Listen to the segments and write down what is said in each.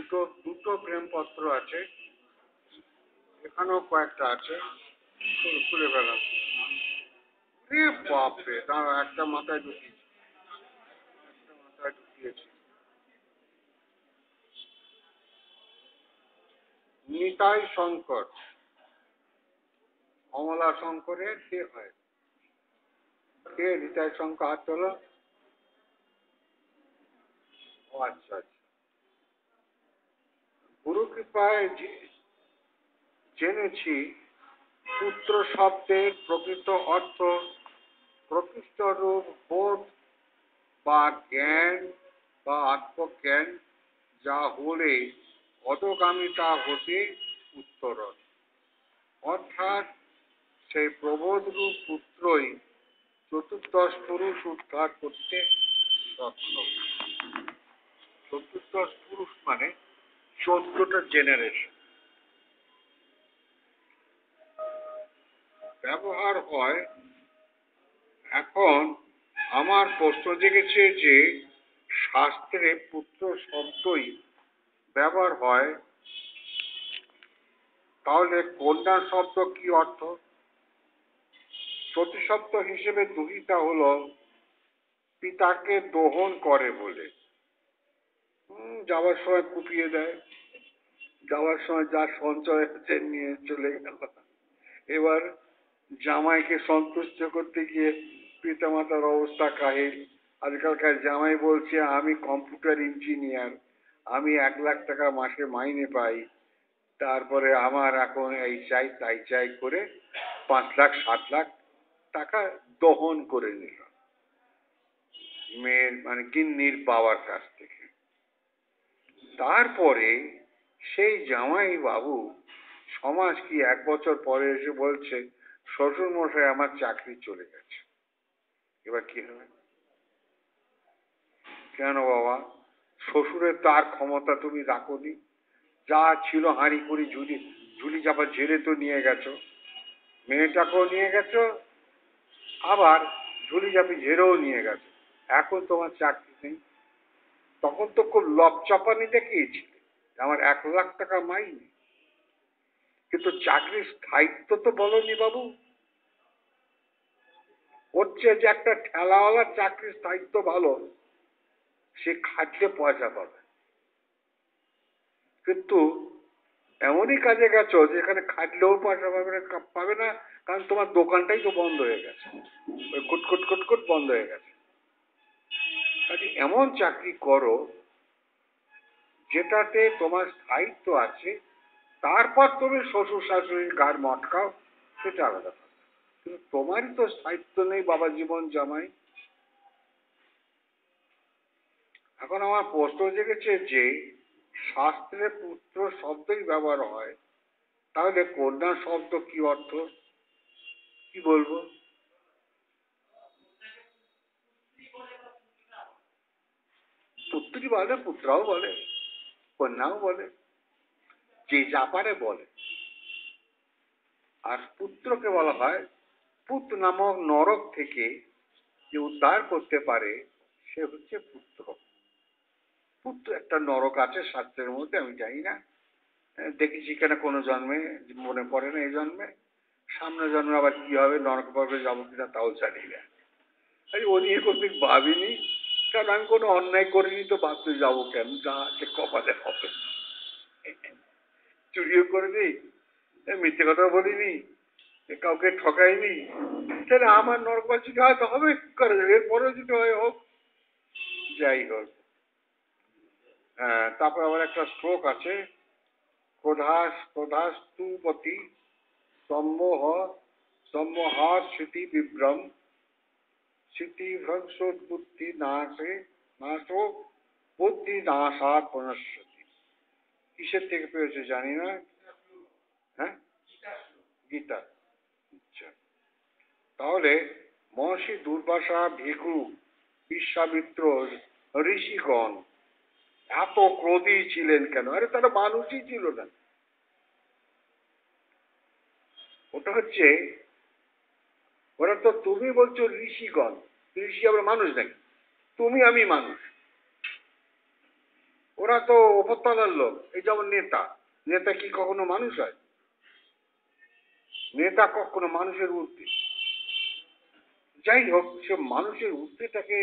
দুটো দুটো প্রেমপত্র আছে, এখানেও কয়েকটা আছে, খুলে ফেলাম। এ বাপরে, দাঁড়া, একটা মাথায় ঢুকিয়েছি। নিতাই শঙ্কর, অমলা শঙ্করের কে হয়? কে নিতাই শঙ্কর? হাত তোলো। ও আচ্ছা আচ্ছা। গুরু কৃপায় জেনেছি পুত্র শব্দের প্রকৃত অর্থ প্রকৃষ্ট রূপ বোধ বা জ্ঞান বা আত্মজ্ঞান, যা হলে অধোগামিতা হতে উত্তরণ। অর্থাৎ সেই প্রবোধ রূপ পুত্রই চতুর্দশ পুরুষ উদ্ধার করতে সক্ষম। চতুর্দশ পুরুষ মানে 14টা জেনারেশন। ব্যবহার হয়। এখন আমার প্রশ্ন জেগেছে যে শাস্ত্রে পুত্র শব্দই ব্যবহার হয়, তাহলে কন্যা শব্দ কি অর্থ? প্রতিশব্দ হিসেবে দুহিতা হলো পিতাকে দহন করে বলে। যাওয়ার সময় কুপিয়ে দেয়, যাওয়ার সময় যা সঞ্চয় হচ্ছে নিয়ে চলে গেল। এবার জামাইকে সন্তুষ্ট করতে গিয়ে পিতামাতার অবস্থা কাহিল। আজকালকার জামাই বলছে আমি কম্পিউটার ইঞ্জিনিয়ার, আমি 1 লাখ টাকা মাসে মাইনে পাই, তারপরে আমার এখন এই চাই তাই চাই করে 5 লাখ 7 লাখ টাকা দহন করে নিল মেয়ের মানে গিন্নির বাবার কাছ থেকে। তারপরে সেই জামাই বাবু সমাজ কি 1 বছর পরে এসে বলছে শ্বশুর মশাই আমার চাকরি চলে গেছে। এবার কি হবে? কেন বাবা? শ্বশুরের তার ক্ষমতা তুমি রাখোনি, যা ছিল হাঁড়ি কুড়ি ঝুলি চাপা ঝেড়ে তো নিয়ে গেছো, মেয়েটাকেও নিয়ে গেছো, আবার ঝুলি চাপি ঝেড়েও নিয়ে গেছো। এখন তোমার চাকরি নেই। তখন তো খুব লপচাপানি দেখিয়েছিলে আমার 1 লাখ টাকা মাইনে, কিন্তু চাকরির স্থায়িত্ব তো বলনি বাবু। হচ্ছে যে একটা ঠেলাওয়ালার চাকরির স্থায়িত্ব ভালো, সে খাটলে পয়সা পাবে, কিন্তু এমনই কাজে গেছো যেখানে খাটলেও পয়সা পাবে না, কারণ তোমার দোকানটাই তো বন্ধ হয়ে গেছে, ওই খুটখুট খুটখুট বন্ধ হয়ে গেছে। কাজে এমন চাকরি করো যেটাতে তোমার স্থায়িত্ব আছে, তারপর তুমি শ্বশুর শাশুড়ির গার মটকাও, সেটা আলাদা কথা। কিন্তু তোমারই তো স্থায়িত্ব নেই বাবা জীবন জামাই। এখন আমার প্রশ্ন জেগেছে যে শাস্ত্রে পুত্র শব্দই ব্যবহার হয়, তাহলে কন্যা শব্দ কি অর্থ? কি বলবো? পুত্রী বলে, পুত্রাও বলে, কন্যাও বলে, যে যা পারে বলে। আর পুত্রকে বলা হয় পুত নামক নরক থেকে যে উদ্ধার করতে পারে সে হচ্ছে পুত্র। পুত্র একটা নরক আছে শাস্ত্রের মধ্যে, আমি জানি না, দেখেছি কেন কোনো জন্মে, মনে পড়ে না এই জন্মে। সামনে জন্মে আবার কি হবে, নরক পর্বে যাবো কিনা তাও জানি না। আমি ও নিয়ে কোনদিন ভাবিনি, কারণ আমি কোনো অন্যায় করিনি, তো ভাবতে যাবো কেন, যা আছে কপালে হবে। চুরিও করিনি, মিথ্যে কথা বলিনি, কাউকে ঠকাইনি, তাহলে আমার নরকবাসী হয়তো হবে, কি করে যাবে, এরপরে যদি হয় হোক। যাই হোক, তারপর আবার একটা শ্লোক আছে, ক্রোধাস্তুপতি সম্মোহ সম্মোহার স্মৃতি বিভ্রম স্মৃতিভ্রংশোৎপত্তি নাশে নাশো বুদ্ধি নাশাৎ পুনঃস্মৃতি। কিসের থেকে পেয়েছে জানি না। হ্যাঁ, গীতা। আচ্ছা, তাহলে মহর্ষি দুর্বাসা, ভিখু, বিশ্বামিত্র, ঋষিগণ এত ক্রোধী ছিলেন কেন? আরে তারা মানুষই ছিল না। ওটা হচ্ছে, ওরা তো, তুমি বলছো ঋষিগণ, ঋষি আবার মানুষ নাকি? তুমি আমি মানুষ। ওরা তো উপরতলার লোক। এই যেমন নেতা, নেতা কি কখনো মানুষ হয়? নেতা কখনো মানুষের ঊর্ধ্বে। যাই হোক, সে মানুষের ঊর্ধ্বেটাকে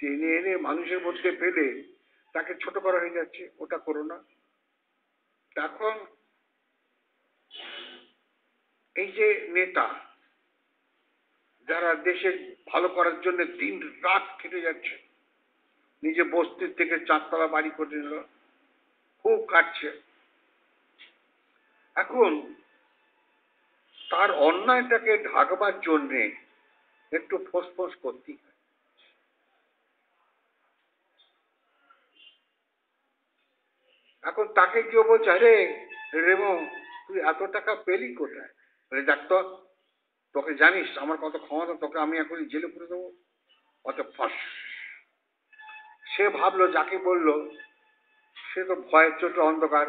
টেনে এনে মানুষের মধ্যে ফেলে তাকে ছোট করা হয়ে যাচ্ছে। ওটা করো না। এখন এই যে নেতা, যারা দেশের ভালো করার জন্য দিন রাত খেটে যাচ্ছে, নিজে বস্তির থেকে 4 তলা বাড়ি করে নিল, খুব কাটছে। এখন তার অন্যায়টাকে ঢাকবার জন্যে একটু ফোঁস করতেই হয়। এখন তাকে কেউ বলছে, আরে রেমো, তুই এত টাকা পেলি কোথায়? দেখ তো, তোকে জানিস আমার কত ক্ষমতা, তোকে আমি এখনই জেলে পুরে দেবো। অত ফাঁস। সে ভাবলো যাকে বলল সে তো ভয়ের চোটে অন্ধকার,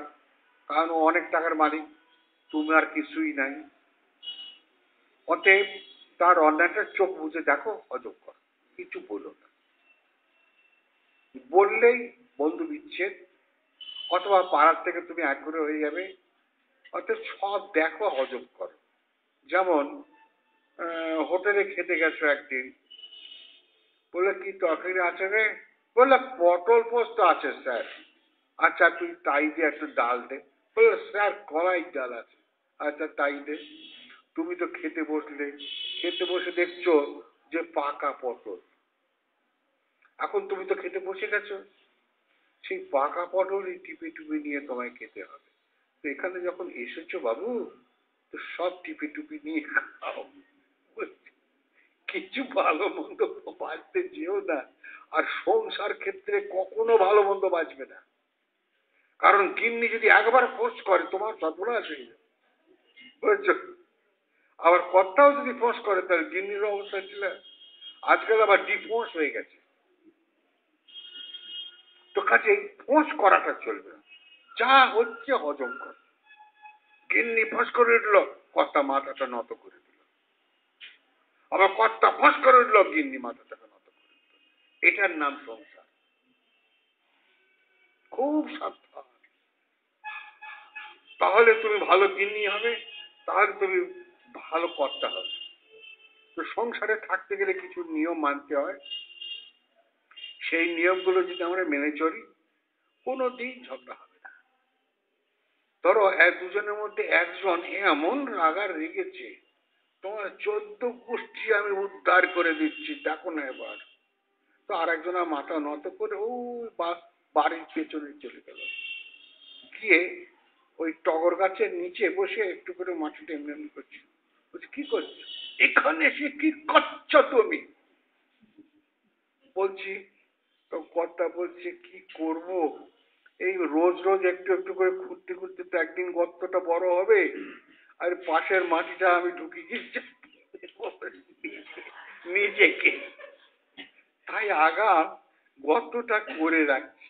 কারণ ও অনেক টাকার মালিক, তুমি আর কিছুই নাই। অতএব তার অন্যায়টা চোখ বুঝে দেখো, অযোগ্য, কিছু বলো না। বললেই বন্ধু বিচ্ছেদ, অথবা পাড়ার থেকে তুমি একঘরে হয়ে যাবে। অর্থাৎ সব দেখো, হজম করো। যেমন হোটেলে খেতে গেছো একদিন, বললে কি তরকারি আছে রে? বললে পটল পোস্ত আছে স্যার। আচ্ছা তুই তাই দিয়ে একটু ডাল দে। বললো স্যার কলাই ডাল আছে। আচ্ছা তাই দে। তুমি তো খেতে বসলে, খেতে বসে দেখছো যে পাকা পটল। এখন তুমি তো খেতে বসে গেছো, সেই পাকা পটলই টিপে টুপে নিয়ে তোমায় খেতে হবে। তো এখানে যখন এসেছো বাবু, তো সব টিপে টুপে নিয়ে খাও। কিছু ভালো মন্দ বাঁচতে যেও না। আর সংসার ক্ষেত্রে কখনো ভালো মন্দ বাঁচবে না। কারণ গিন্নি যদি একবার ফোঁস করে, তোমার সর্বনাশ হয়ে যাবে, বুঝছো? আবার কর্তাও যদি ফোঁস করে, তাহলে গিন্নির অবস্থা ছিল। আজকাল আবার ডিফোঁস হয়ে গেছে। তো কাজেই ফোঁস করাটা চলবে না। যা হচ্ছে হজম কর। গিন্নি ফোঁস করে উঠলো, কর্তা মাথাটা নত করে দিল। আবার কর্তা ফোঁস করে উঠলো, গিন্নি মাথাটাকে নত করে দিল। এটার নাম সংসার। খুব সাবধান। তাহলে তুমি ভালো গিন্নি হবে, তাহলে তুমি ভালো কর্তা হবে। তো সংসারে থাকতে গেলে কিছু নিয়ম মানতে হয়। সেই নিয়মগুলো যদি আমরা মেনে চলি, কোনোদিন ঝগড়া হবে না। ধরো দুজনের মধ্যে একজন এমন রাগার রেগেছে, তোমার 14 গোষ্ঠী আমি উদ্ধার করে দিচ্ছি, দেখো না এবার। তো আর একজনের মাথা নত করে ও বাড়ির পেছনে চলে গেল, গিয়ে ওই টগর গাছের নিচে বসে একটু করে মাটিটা এমনি এমনি করছে। বলছে কি করছো এখানে এসে, কি করছো তুমি? বলছি, তো কর্তা বলছে কি করব, এই রোজ রোজ একটু একটু করে খুঁড়তে খুঁড়তে তো একদিন গর্তটা বড় হবে, আর পাশের মাটিটা আমি ঢুকে গিয়েছি নিজেকে, তাই আগা গর্তটা করে রাখছি।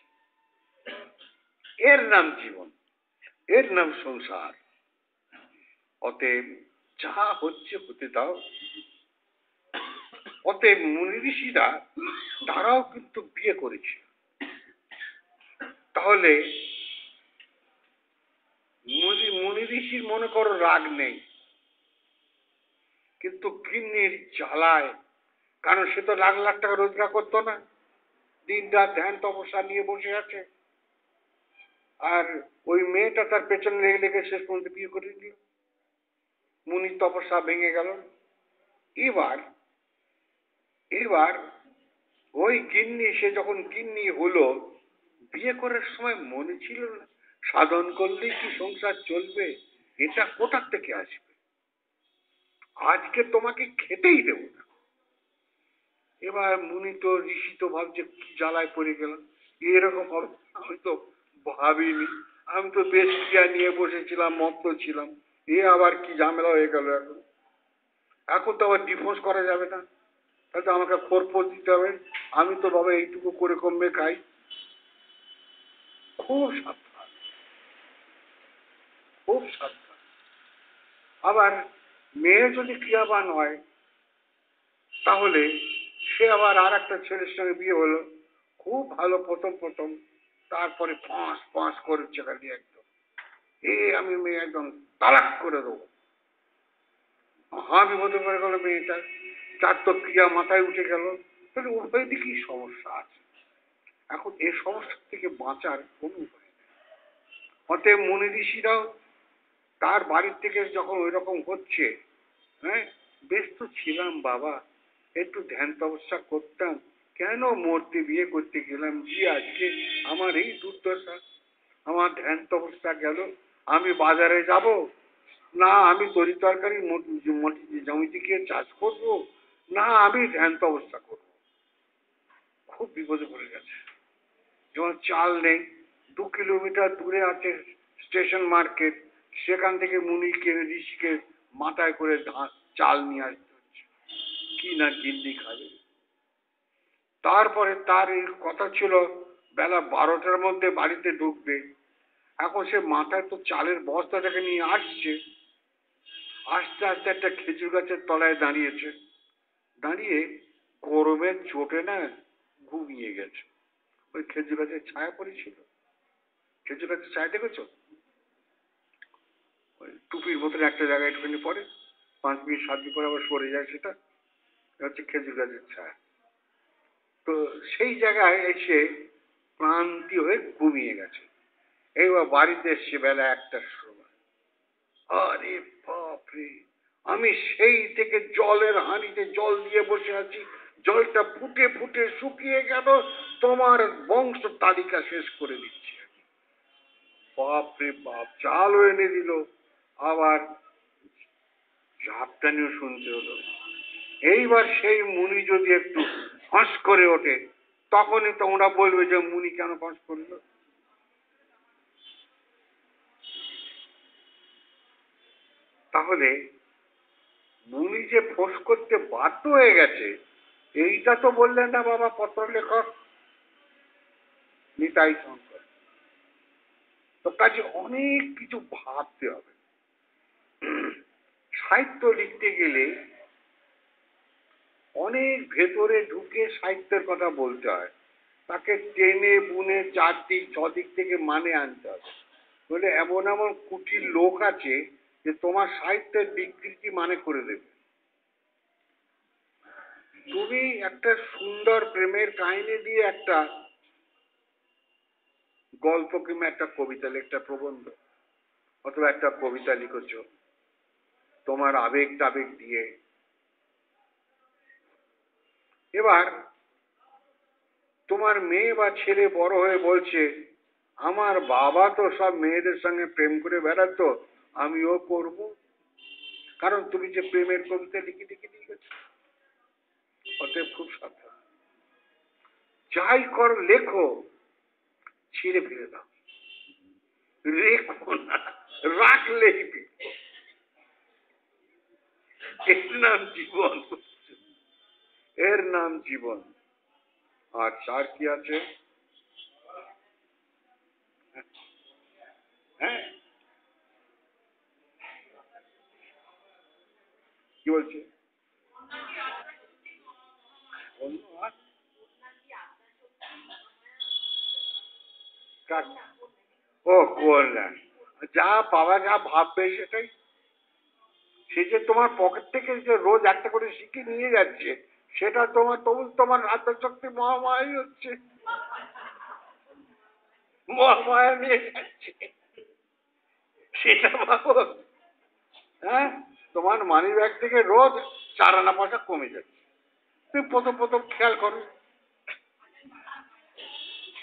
এর নাম জীবন, এর নাম সংসার। অতএব যা হচ্ছে হতে দাও। অতএব মুনি ঋষিরা, তারাও কিন্তু বিয়ে করেছে। তাহলে মুনি ঋষির মনে করো রাগ নেই, কিন্তু গিন্নির জ্বালায়, কারণ সে তো লাখ লাখ টাকা রোজগার করতো না, দিন রাত ধ্যান তপস্যা নিয়ে বসে আছে। আর ওই মেয়েটা তার পেছনে লেগে লেগে শেষ পর্যন্ত বিয়ে করে দিল। মুনির তপস্যা ভেঙে গেল। এবার এবার ওই গিন্নি, সে যখন গিন্নি হলো, বিয়ে করার সময় মনে ছিল না সাধন করলেই কি সংসার চলবে, এটা কোথার থেকে আসবে, আজকে তোমাকে খেতেই দেব না। এবার মুনি তো, ঋষি তো ভাবছে কি জ্বালায় পড়ে গেলাম, এরকম হবে আমি তো ভাবিনি। আমি তো বেশ ক্রিয়া নিয়ে বসেছিলাম, মত্ত ছিলাম, এ আবার কি ঝামেলা হয়ে গেল। এখন এখন তো আবার ডিভোর্স করা যাবে না, তাহলে আমাকে খোরপোশ দিতে হবে। আমি তো বাবা এইটুকু করে কমবে খাই। খুব সাবধান, খুব সাবধান। আবার মেয়ে যদি ক্রিয়াবান হয়, তাহলে সে আবার আর একটা ছেলের সঙ্গে বিয়ে হলো, খুব ভালো প্রথম প্রথম, তারপরে ফাঁস ফাঁস করছে খালি একদম, আমি মেয়ে একদম তালাক করে দেবো। মহা বিপদে পড়ে গেল মেয়েটা, তার তো ক্রিয়া মাথায় উঠে গেল। তাহলে উভয় দিকেই সমস্যা আছে। এখন এ সমস্যা থেকে বাঁচার কোন উপায় নেই। অতএব মুনি ঋষিরাও তার বাড়ির থেকে যখন ওই রকম হচ্ছে, হ্যাঁ, বেশ তো ছিলাম বাবা, একটু ধ্যান তপস্যা করতাম, কেন মূর্তি বিয়ে করতে গেলাম যে আজকে আমার এই দুর্দশা, আমার ধ্যান তপস্যা গেল, আমি বাজারে যাব না, আমি তরি তরকারি জমিতে গিয়ে চাষ করব, না আমি ধ্যান তপস্যা করব। খুব বিপদে পড়ে গেছে। যেমন চাল নেই, 2 কিলোমিটার দূরে আছে স্টেশন মার্কেট, সেখান থেকে মুনিকে ঋষিকে মাথায় করে চাল নিয়ে আসতে হচ্ছে, কি না গিন্নি খাবে। তারপরে তার এই কথা ছিল বেলা 12টার মধ্যে বাড়িতে ঢুকবে। এখন সে মাথায় তো চালের বস্তাটাকে নিয়ে আসছে, আস্তে আস্তে একটা খেজুর গাছের তলায় দাঁড়িয়েছে, দাঁড়িয়ে গরমের চোটে না ঘুমিয়ে গেছে। ওই খেজুর গাছের ছায়া পড়েছিল, খেজুর গাছের ছায়া দেখেছো, ওই টুপির মতন একটা জায়গায় একটুখানি পড়ে, 5 মিনিট 7 মিনিট পরে আবার সরে যায়, সেটা হচ্ছে খেজুর গাছের ছায়া। তো সেই জায়গায় এসে ক্লান্তি হয়ে ঘুমিয়ে গেছে। এইবার বাড়িতে এসছে বেলা 1টার সময়। আরে বাপরে, আমি সেই থেকে জলের হাঁড়িতে জল দিয়ে বসে আছি, জলটা ফুটে ফুটে শুকিয়ে গেল, তোমার বংশ তালিকা শেষ করে দিচ্ছি। বাপরে বাপ, চালও এনে দিল, আবার ঝাপটানিও শুনতে হলো। এইবার সেই মুনি যদি একটু ফাঁস করে ওঠে, তখনই তোমরা বলবে যে মুনি কেন ফাঁস করলো। তাহলে মুনি যে ফোঁস করতে বাধ্য হয়ে গেছে, এইটা তো বললেন না বাবা পত্র লেখক নিতাই শঙ্কর। তো কাজে অনেক কিছু ভাবতে হবে। সাহিত্য লিখতে গেলে অনেক ভেতরে ঢুকে সাহিত্যের কথা বলতে হয়, তাকে টেনে বুনে 4 দিক 6 দিক থেকে মানে আনতে হবে। বলে এমন এমন কুটির লোক আছে যে তোমার সাহিত্যের বিকৃতি মানে করে দেবে। তুমি একটা সুন্দর প্রেমের কাহিনী দিয়ে একটা গল্প কিংবা একটা কবিতা, একটা প্রবন্ধ অথবা একটা কবিতা লিখেছ তোমার আবেগ টাবেগ দিয়ে। এবার তোমার মেয়ে বা ছেলে বড় হয়ে বলছে আমার বাবা তো সব মেয়েদের সঙ্গে প্রেম করে বেড়াতো, আমিও করব। কারণ তুমি যে প্রেমের কবিতা লিখে লিখে দিয়ে গেছো। অতএব খুব সাবধান, যাই কর লেখো, ছিঁড়ে ফেলে দাও, রেখো না, রাখলেই বিপদ। এর নাম জীবন, এর নাম জীবন। আর চার কি আছে? হ্যাঁ, কি বলছে? ও কল্যাণ, যা বাবা যা ভাববে সেটাই। সে যে তোমার পকেট থেকে যে রোজ একটা করে শিখে নিয়ে যাচ্ছে, সেটা তোমার তবু তোমার আত্মশক্তি মহামায়াই হচ্ছে, মহামায়া নিয়ে যাচ্ছে, সেটা ভাবো। হ্যাঁ, তোমার মানি ব্যাগ থেকে রোজ 4 আনা পয়সা কমে যাচ্ছে, তুমি প্রথম প্রথম খেয়াল করো।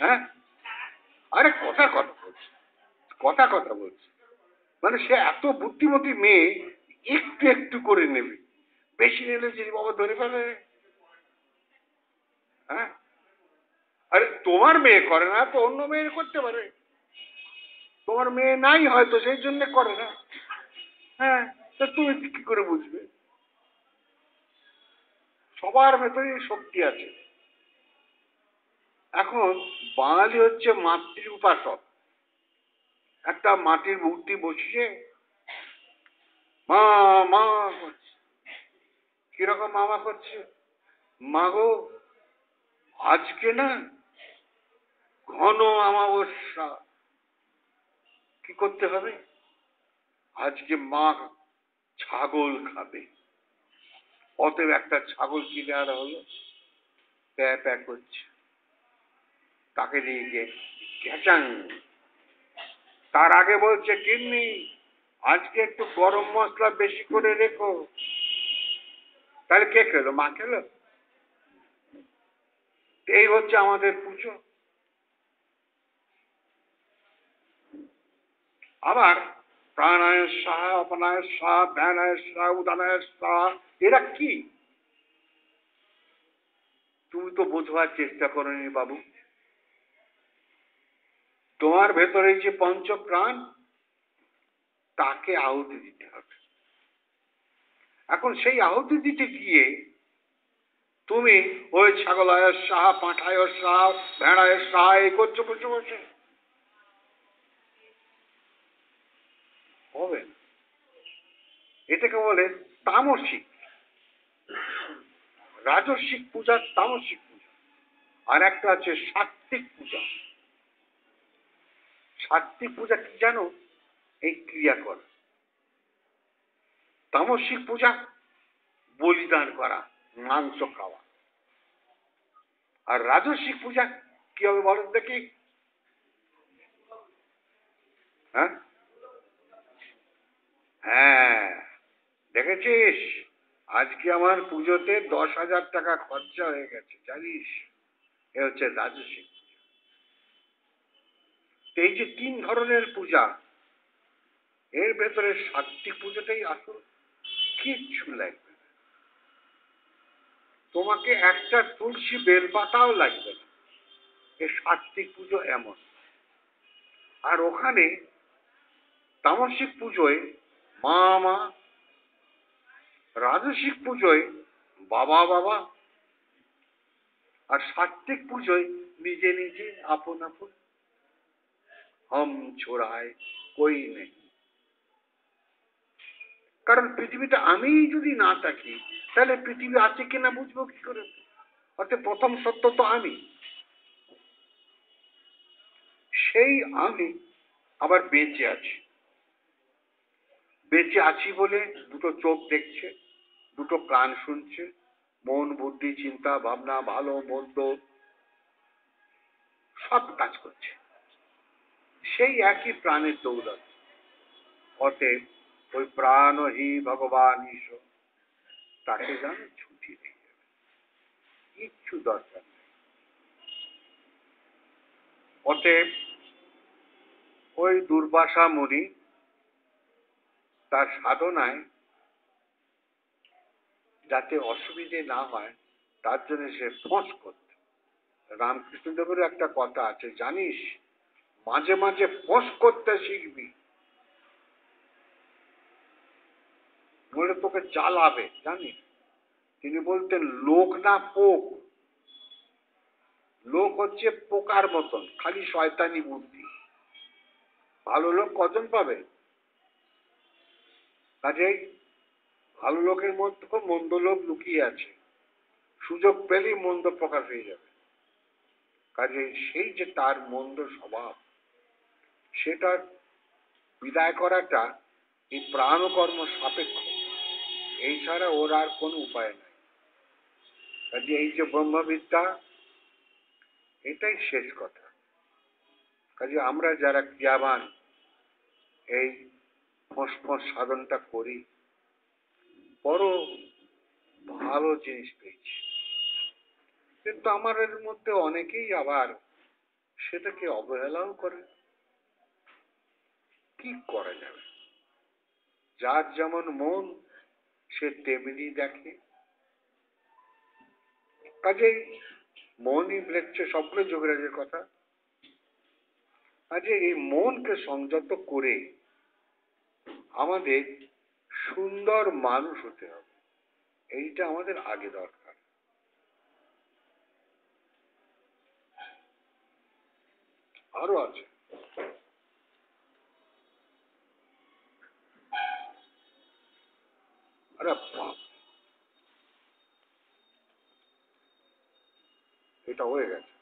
হ্যাঁ, আরে কথা কথা বলছি, কথা কথা বলছি, মানে সে এত বুদ্ধিমতী মেয়ে, একটু একটু করে নেবে, বেশি নিলে যে বাবা ধরে ফেলে। হ্যাঁ, আরে তোমার মেয়ে করে না তো অন্য মেয়ে করতে পারে, তোমার মেয়ে নাই হয়তো সেই জন্য করে না। হ্যাঁ, তা তুমি কি করে বুঝবে? সবার ভেতরে শক্তি আছে। এখন বাঙালি হচ্ছে মাতৃ উপাসক। একটা মাটির মূর্তি বসিয়ে মা মা করছে। কিরকম মামা করছে? মা গো, আজকে না ঘন অমাবস্যা, কি করতে হবে? আজকে মা ছাগল খাবে, অতএব একটা ছাগল কিনে আনা হলো, প্যা প্যা করছে, তাকে নিয়ে গিয়ে ঘেঁচাং। তার আগে বলছে, গিন্নি আজকে একটু গরম মশলা বেশি করে রেখো। তাহলে কে খেলো? মা খেলো? এই হচ্ছে আমাদের পুজো। আবার প্রাণায় সাহা, অপনায় সাহা, ধ্যানায় সাহা, উদানায় সাহা, এরা কি? তুমি তো বোঝবার চেষ্টা করনি বাবু। তোমার ভেতরে যে পঞ্চ প্রাণ, তাকে আহুতি দিতে হবে। এখন সেই আহুতি দিতে গিয়ে তুমি ওই ছাগলায়ের সাহা, পাঁঠায়ের সাহা, ভেড়ায়ের সাহা এই করছো বসে বসে, হবে না। এটাকে বলে তামসিক। রাজস্বিক পূজা, তামসিক পূজা, আর একটা আছে সাত্ত্বিক পূজা। সাত্ত্বিক পূজা কি জানো? এই ক্রিয়া করা। তামসিক পূজা বলিদান করা, মাংস খাওয়া। আর রাজস্বিক পূজা কি হবে বলেন দেখি? হ্যাঁ হ্যাঁ, দেখেছিস আজকে আমার পুজোতে 10,000 টাকা খরচা হয়ে গেছে, জানিস? এ হচ্ছে রাজস্বিক। এই যে 3 ধরনের পূজা, এর ভেতরে সাত্ত্বিক পুজোটাই আসল। কিচ্ছু লাগবে না, তোমাকে একটা তুলসী বেলপাতাও লাগবে না। এই সাত্ত্বিক পুজো এমন। আর ওখানে তামসিক পুজোয় মা মা, রাজসিক পুজোয় বাবা বাবা, আর সাত্ত্বিক পুজোয় নিজে নিজে আপন আপন। হম ছোড়ায় কই নেই। কারণ পৃথিবীতে আমিই যদি না থাকি, তাহলে পৃথিবী আছে কিনা বুঝবো কি করে? অর্থাৎ প্রথম সত্য তো আমি। সেই আমি আবার বেঁচে আছি। বেঁচে আছি বলে দুটো চোখ দেখছে, দুটো কান শুনছে, মন বুদ্ধি চিন্তা ভাবনা ভালো মন্দ সব কাজ করছে, সেই একই প্রাণের দৌলত। অতএব ওই প্রাণহি ভগবান ঈশ্বর, তাকে যেন ছুটি নেই, কিচ্ছু দরকার নেই। অতএব ওই দুর্বাসা মুনি তার সাধনায় যাতে অসুবিধে না হয়, তার জন্য সে ফোঁস করত। রামকৃষ্ণদেবের একটা কথা আছে, জানিস, মাঝে মাঝে ফোঁস করতে শিখবি, নইলে তোকে জ্বালাবে, জানিস? তিনি বলতেন, লোক না পোক। লোক হচ্ছে পোকার মতন, খালি শয়তানি বুদ্ধি। ভালো লোক কজন পাবে? কাজেই ভালো লোকের মধ্যে মন্দ লোক লুকিয়ে আছে, সুযোগ পেলেই মন্দ প্রকাশ হয়ে যাবে। কাজে সেই যে তার মন্দ স্বভাব, সেটা বিদায় করাটা এই প্রাণকর্ম সাপেক্ষ, এই ছাড়া ওর আর কোনো উপায় নাই। কাজে এই যে ব্রহ্মবিদ্যা, এটাই শেষ কথা। কাজে আমরা যারা ক্রিয়াবান, এই ফোঁস ফোঁস সাধনটা করি, বড় ভালো জিনিস পেয়েছি। কিন্তু আমাদের মধ্যে অনেকেই আবার সেটাকে অবহেলাও করে। কি করা যাবে? যার যেমন মন, সে তেমনি দেখে। কাজেই মনই লেখছে সবগুলো যোগরাজের কথা। কাজে এই মনকে সংযত করে আমাদের সুন্দর মানুষ হতে হবে, এইটা আমাদের আগে দরকার। আরো আছে। আরে বাপ, এটা হয়ে গেছে।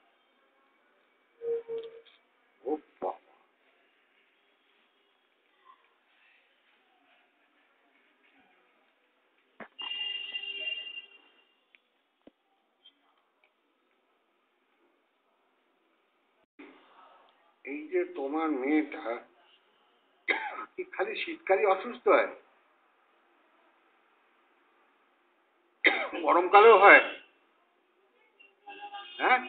এই যে তোমার মেয়েটা কি খালি শীতকালে অসুস্থ হয়, গরমকালেও হয়? হ্যাঁ,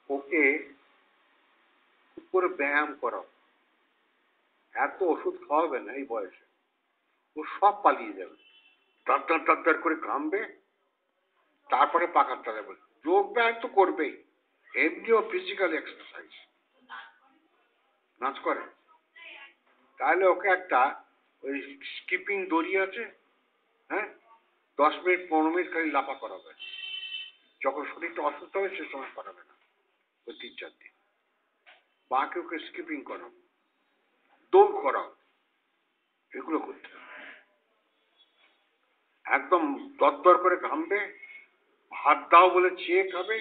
ওকে খুব করে ব্যায়াম করাও। এত ওষুধ খাওয়াবে না এই বয়সে, ও সব পালিয়ে যাবে। দাঁত দাঁত দাঁত দাঁত করে ঘামবে, তারপরে পাখার তলায় বলবে। যোগ ব্যায়াম তো করবেই, এমনিও ফিজিক্যাল এক্সারসাইজ। নাচ করে, তাহলে ওকে একটা ওই স্কিপিং দড়ি আছে, হ্যাঁ, 10 মিনিট 15 মিনিট খালি লাফা করাবে। যখন শরীরটা অসুস্থ হবে সে সময় করাবে না, ওই 3-4 দিন। বাকি ওকে স্কিপিং করাও, দৌড় করাও, এগুলো করতে হবে। একদম দরদর করে ঘামবে, ভাত দাও বলে চেয়ে খাবে,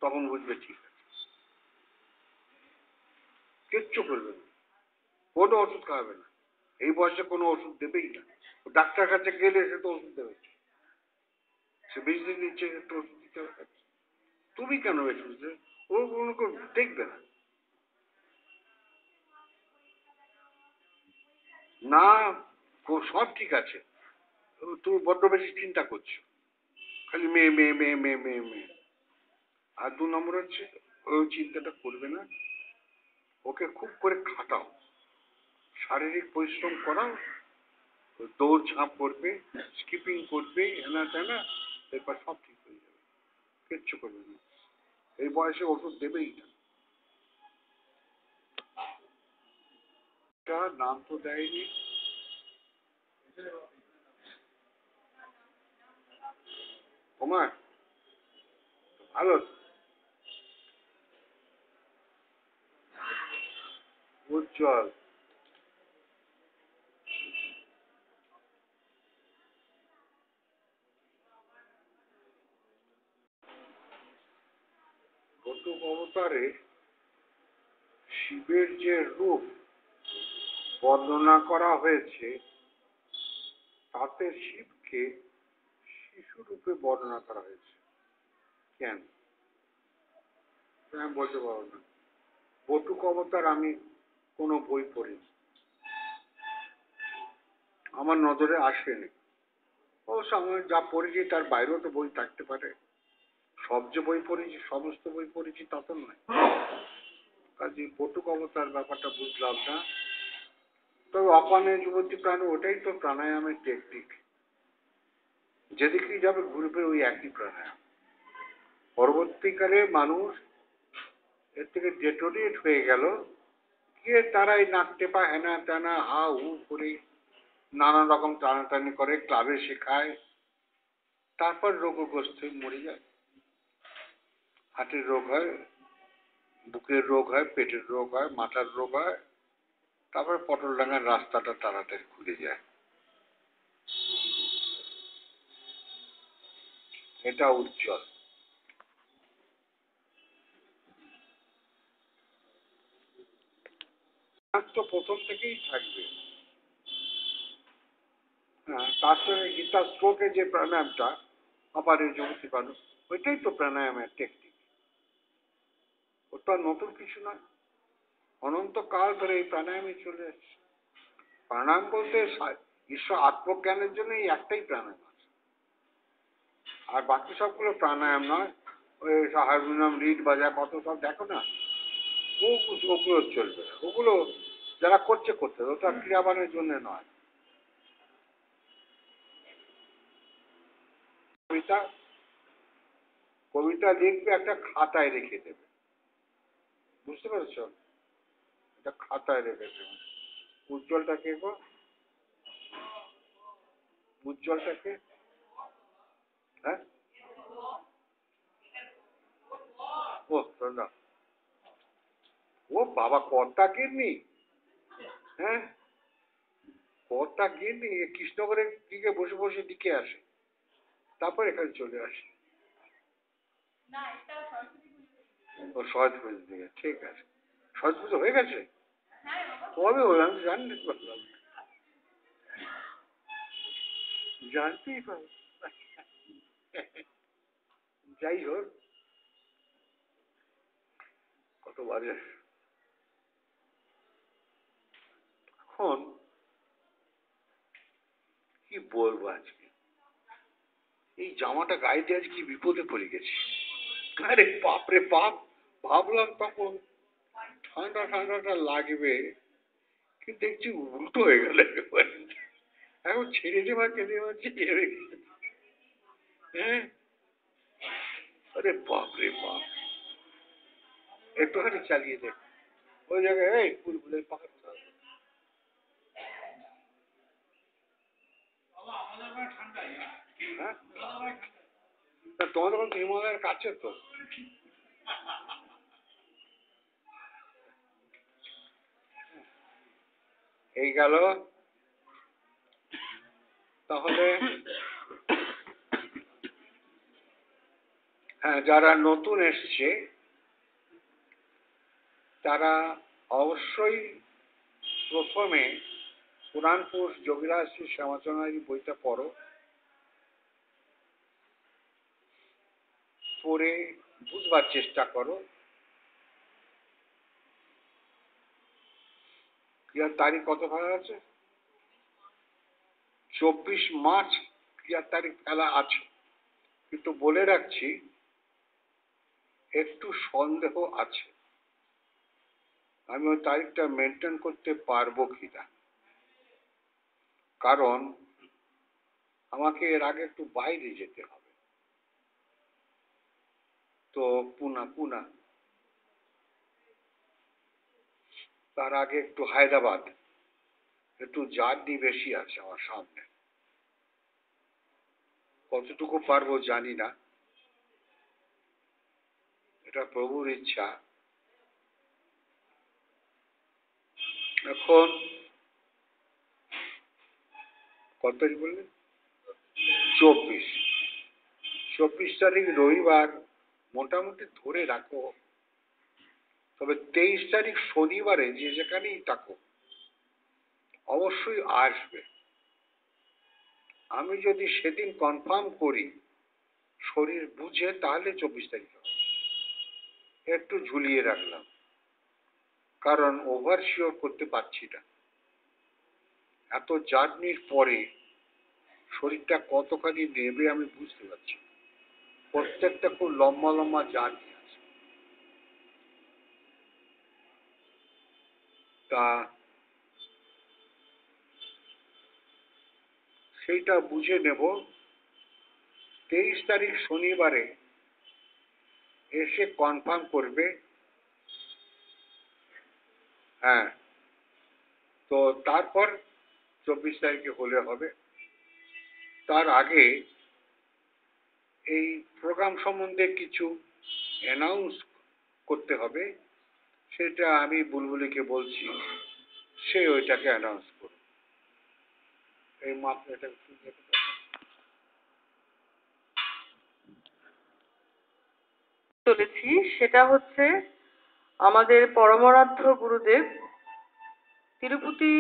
তখন বুঝবে ঠিক আছে। কিচ্ছু করবে না, কোনো ওষুধ খাওয়াবে না। এই বয়সে কোনো ওষুধ দেবেই না। ডাক্তার কাছে গেলে সে তো ওষুধ দেবে, সে মেডিসিন নিচ্ছে, তো ওষুধ দিতে হবে। তুমি কেন ওষুধ দেবে? ও কোনো দেখবে না। না, সব ঠিক আছে, তুমি বড্ড বেশি চিন্তা করছো, খালি মেয়ে মেয়ে মেয়ে মেয়ে মেয়ে মেয়ে। আর 2 নম্বর হচ্ছে, ওই চিন্তাটা করবে না, ওকে খুব করে খাটাও, শারীরিক পরিশ্রম করাও, দৌড় ঝাঁপ করবে, স্কিপিং করবে, হেনা তেনা, এরপর সব ঠিক হয়ে যাবে। কিচ্ছু করবে না, এই বয়সে ওষুধ দেবেই না। নাম তো দেয়নি, তোমার ভালো উজ্জ্বল। গত অবতারে শিবের যে রূপ বর্ণনা করা হয়েছে, তাতে শিবকে শিশু রূপে বর্ণনা করা হয়েছে। কেন? আমি বলতে পারবো না, বটুক অবতার আমি কোনো বই পড়িনি, আমার নজরে আসেনি। অবশ্য আমি যা পড়েছি তার বাইরেও তো বই থাকতে পারে। সব যে বই পড়েছি, সমস্ত বই পড়েছি তা তো নয়। কাজে বটুক অবতার ব্যাপারটা বুঝলাম না। তবে অপানে যুবতী প্রাণ, ওটাই তো প্রাণায়ামের টেকনিক। যেদিকেই যাবে ঘুরবে ওই একই প্রাণায়াম। পরবর্তীকালে মানুষ এর থেকে ডেটোনেট হয়ে গেল, গিয়ে তারাই নাকটেপা হেনা তেনা হা হু করে নানা রকম টানাটানি করে, ক্লাবে শেখায়, তারপর রোগগ্রস্ত হয়ে মরে যায়। হার্টের রোগ হয়, বুকের রোগ হয়, পেটের রোগ হয়, মাথার রোগ হয়, তারপরে পটলডাঙ্গার রাস্তাটা তাড়াতাড়ি খুলে যায়। এটা উজ্জ্বল। আর তো প্রথম থেকেই থাকবে। হ্যাঁ, তার সঙ্গে গীতা স্ট্রোকের যে প্রাণায়ামটা, অপারে যুবতী মানুষ, ওইটাই তো প্রাণায়ামের টেকনিক। ওটা নতুন কিছু নয়, অনন্তকাল ধরে এই প্রাণায়ামই চলে আসছে। প্রাণায়াম বলতে ঈশ্বর আত্মজ্ঞানের জন্য এই একটাই প্রাণায়াম আছে, আর বাকি সবগুলো প্রাণায়াম নয়। ওই হারমোনিয়াম রিড বাজা কত সব দেখো না, ওগুলো চলবে না। ওগুলো যারা করছে করতে, ওটা ক্রিয়াবানের জন্য নয়। কবিতা, কবিতা লিখবে, একটা খাতায় রেখে দেবে, বুঝতে পেরেছ? এটা খাতায় রেখে দেবে। উজ্জ্বলটাকে গো, উজ্জ্বলটাকে, হ্যাঁ, ও না, ও বাবা কর্তা গিন্নি, হ্যাঁ, কর্তা গিন্নি কৃষ্ণগড়ের দিকে বসে বসে দিকে আসে, তারপর এখানে চলে আসে। ও সহজ পুজো দিকে, ঠিক আছে। সহজ পুজো হয়ে গেছে? কবে হলো আমি জানি না, বললাম। জানতেই পারো। যাই হোক, কত বাজে এখন, কি বলবো আজকে, এই জামাটা গায়ে দিয়ে আজ কি বিপদে পড়ে গেছি। আরে বাপরে বাপ, ভাবলাম তখন ঠান্ডা ঠান্ডাটা লাগবে, কিন্তু দেখছি উল্টো হয়ে গেল একেবারে। এখন ছেড়ে দেওয়া কেঁদে পারছি, হ্যাঁ। আরে বাপরে বাপ, একটুখানি চালিয়ে দেখ ওই জায়গায়, এই বুলবুলের পাখা কোথায়? হ্যাঁ, তোমাদের ওখানে হিমালয়ের কাছে তো। এই গেল তাহলে। হ্যাঁ, যারা নতুন এসছে তারা অবশ্যই প্রথমে পুরাণপুর যোগীরাজ শ্রী শ্যামাচরণের বইটা পড়ো, পড়ে বুঝবার চেষ্টা করো। ক্রিয়ার তারিখ কত ভালো আছে? 24 মার্চ ক্রিয়ার তারিখ ফেলা আছে, কিন্তু বলে রাখছি একটু সন্দেহ আছে আমি ওই তারিখটা মেনটেন করতে পারবো কিনা, কারণ আমাকে এর আগে একটু বাইরে যেতে হবে। তো পুনা তার আগে একটু হায়দ্রাবাদ, একটু জার্নি বেশি আছে আমার সামনে। কতটুকু পারবো জানি না, এটা প্রভুর ইচ্ছা। এখন কত তারিখ বললেন? 24 তারিখ রবিবার মোটামুটি ধরে রাখো, তবে 23 তারিখ শনিবারে যে যেখানেই থাকো অবশ্যই আসবে। আমি যদি সেদিন কনফার্ম করি শরীর বুঝে, তাহলে 24 তারিখ একটু ঝুলিয়ে রাখলাম, কারণ ওভার শিওর করতে পারছি না। এত জার্নির পরে শরীরটা কতখানি নেবে আমি বুঝতে পারছি। প্রত্যেকটা খুব লম্বা লম্বা জার্নি আছে, তা সেইটা বুঝে নেব। 23 তারিখ শনিবারে এসে কনফার্ম করবে। হ্যাঁ, তো তারপর 24 তারিখে হলে হবে। তার আগে এই প্রোগ্রাম সম্বন্ধে কিছু অ্যানাউন্স করতে হবে, সেটা আমি বুলবুলিকে বলছি, সে ওইটাকে অ্যানাউন্স করবে। এই মাপ এটা চলেছি, সেটা হচ্ছে আমাদের পরমারাধ্য গুরুদেব তিরুপতি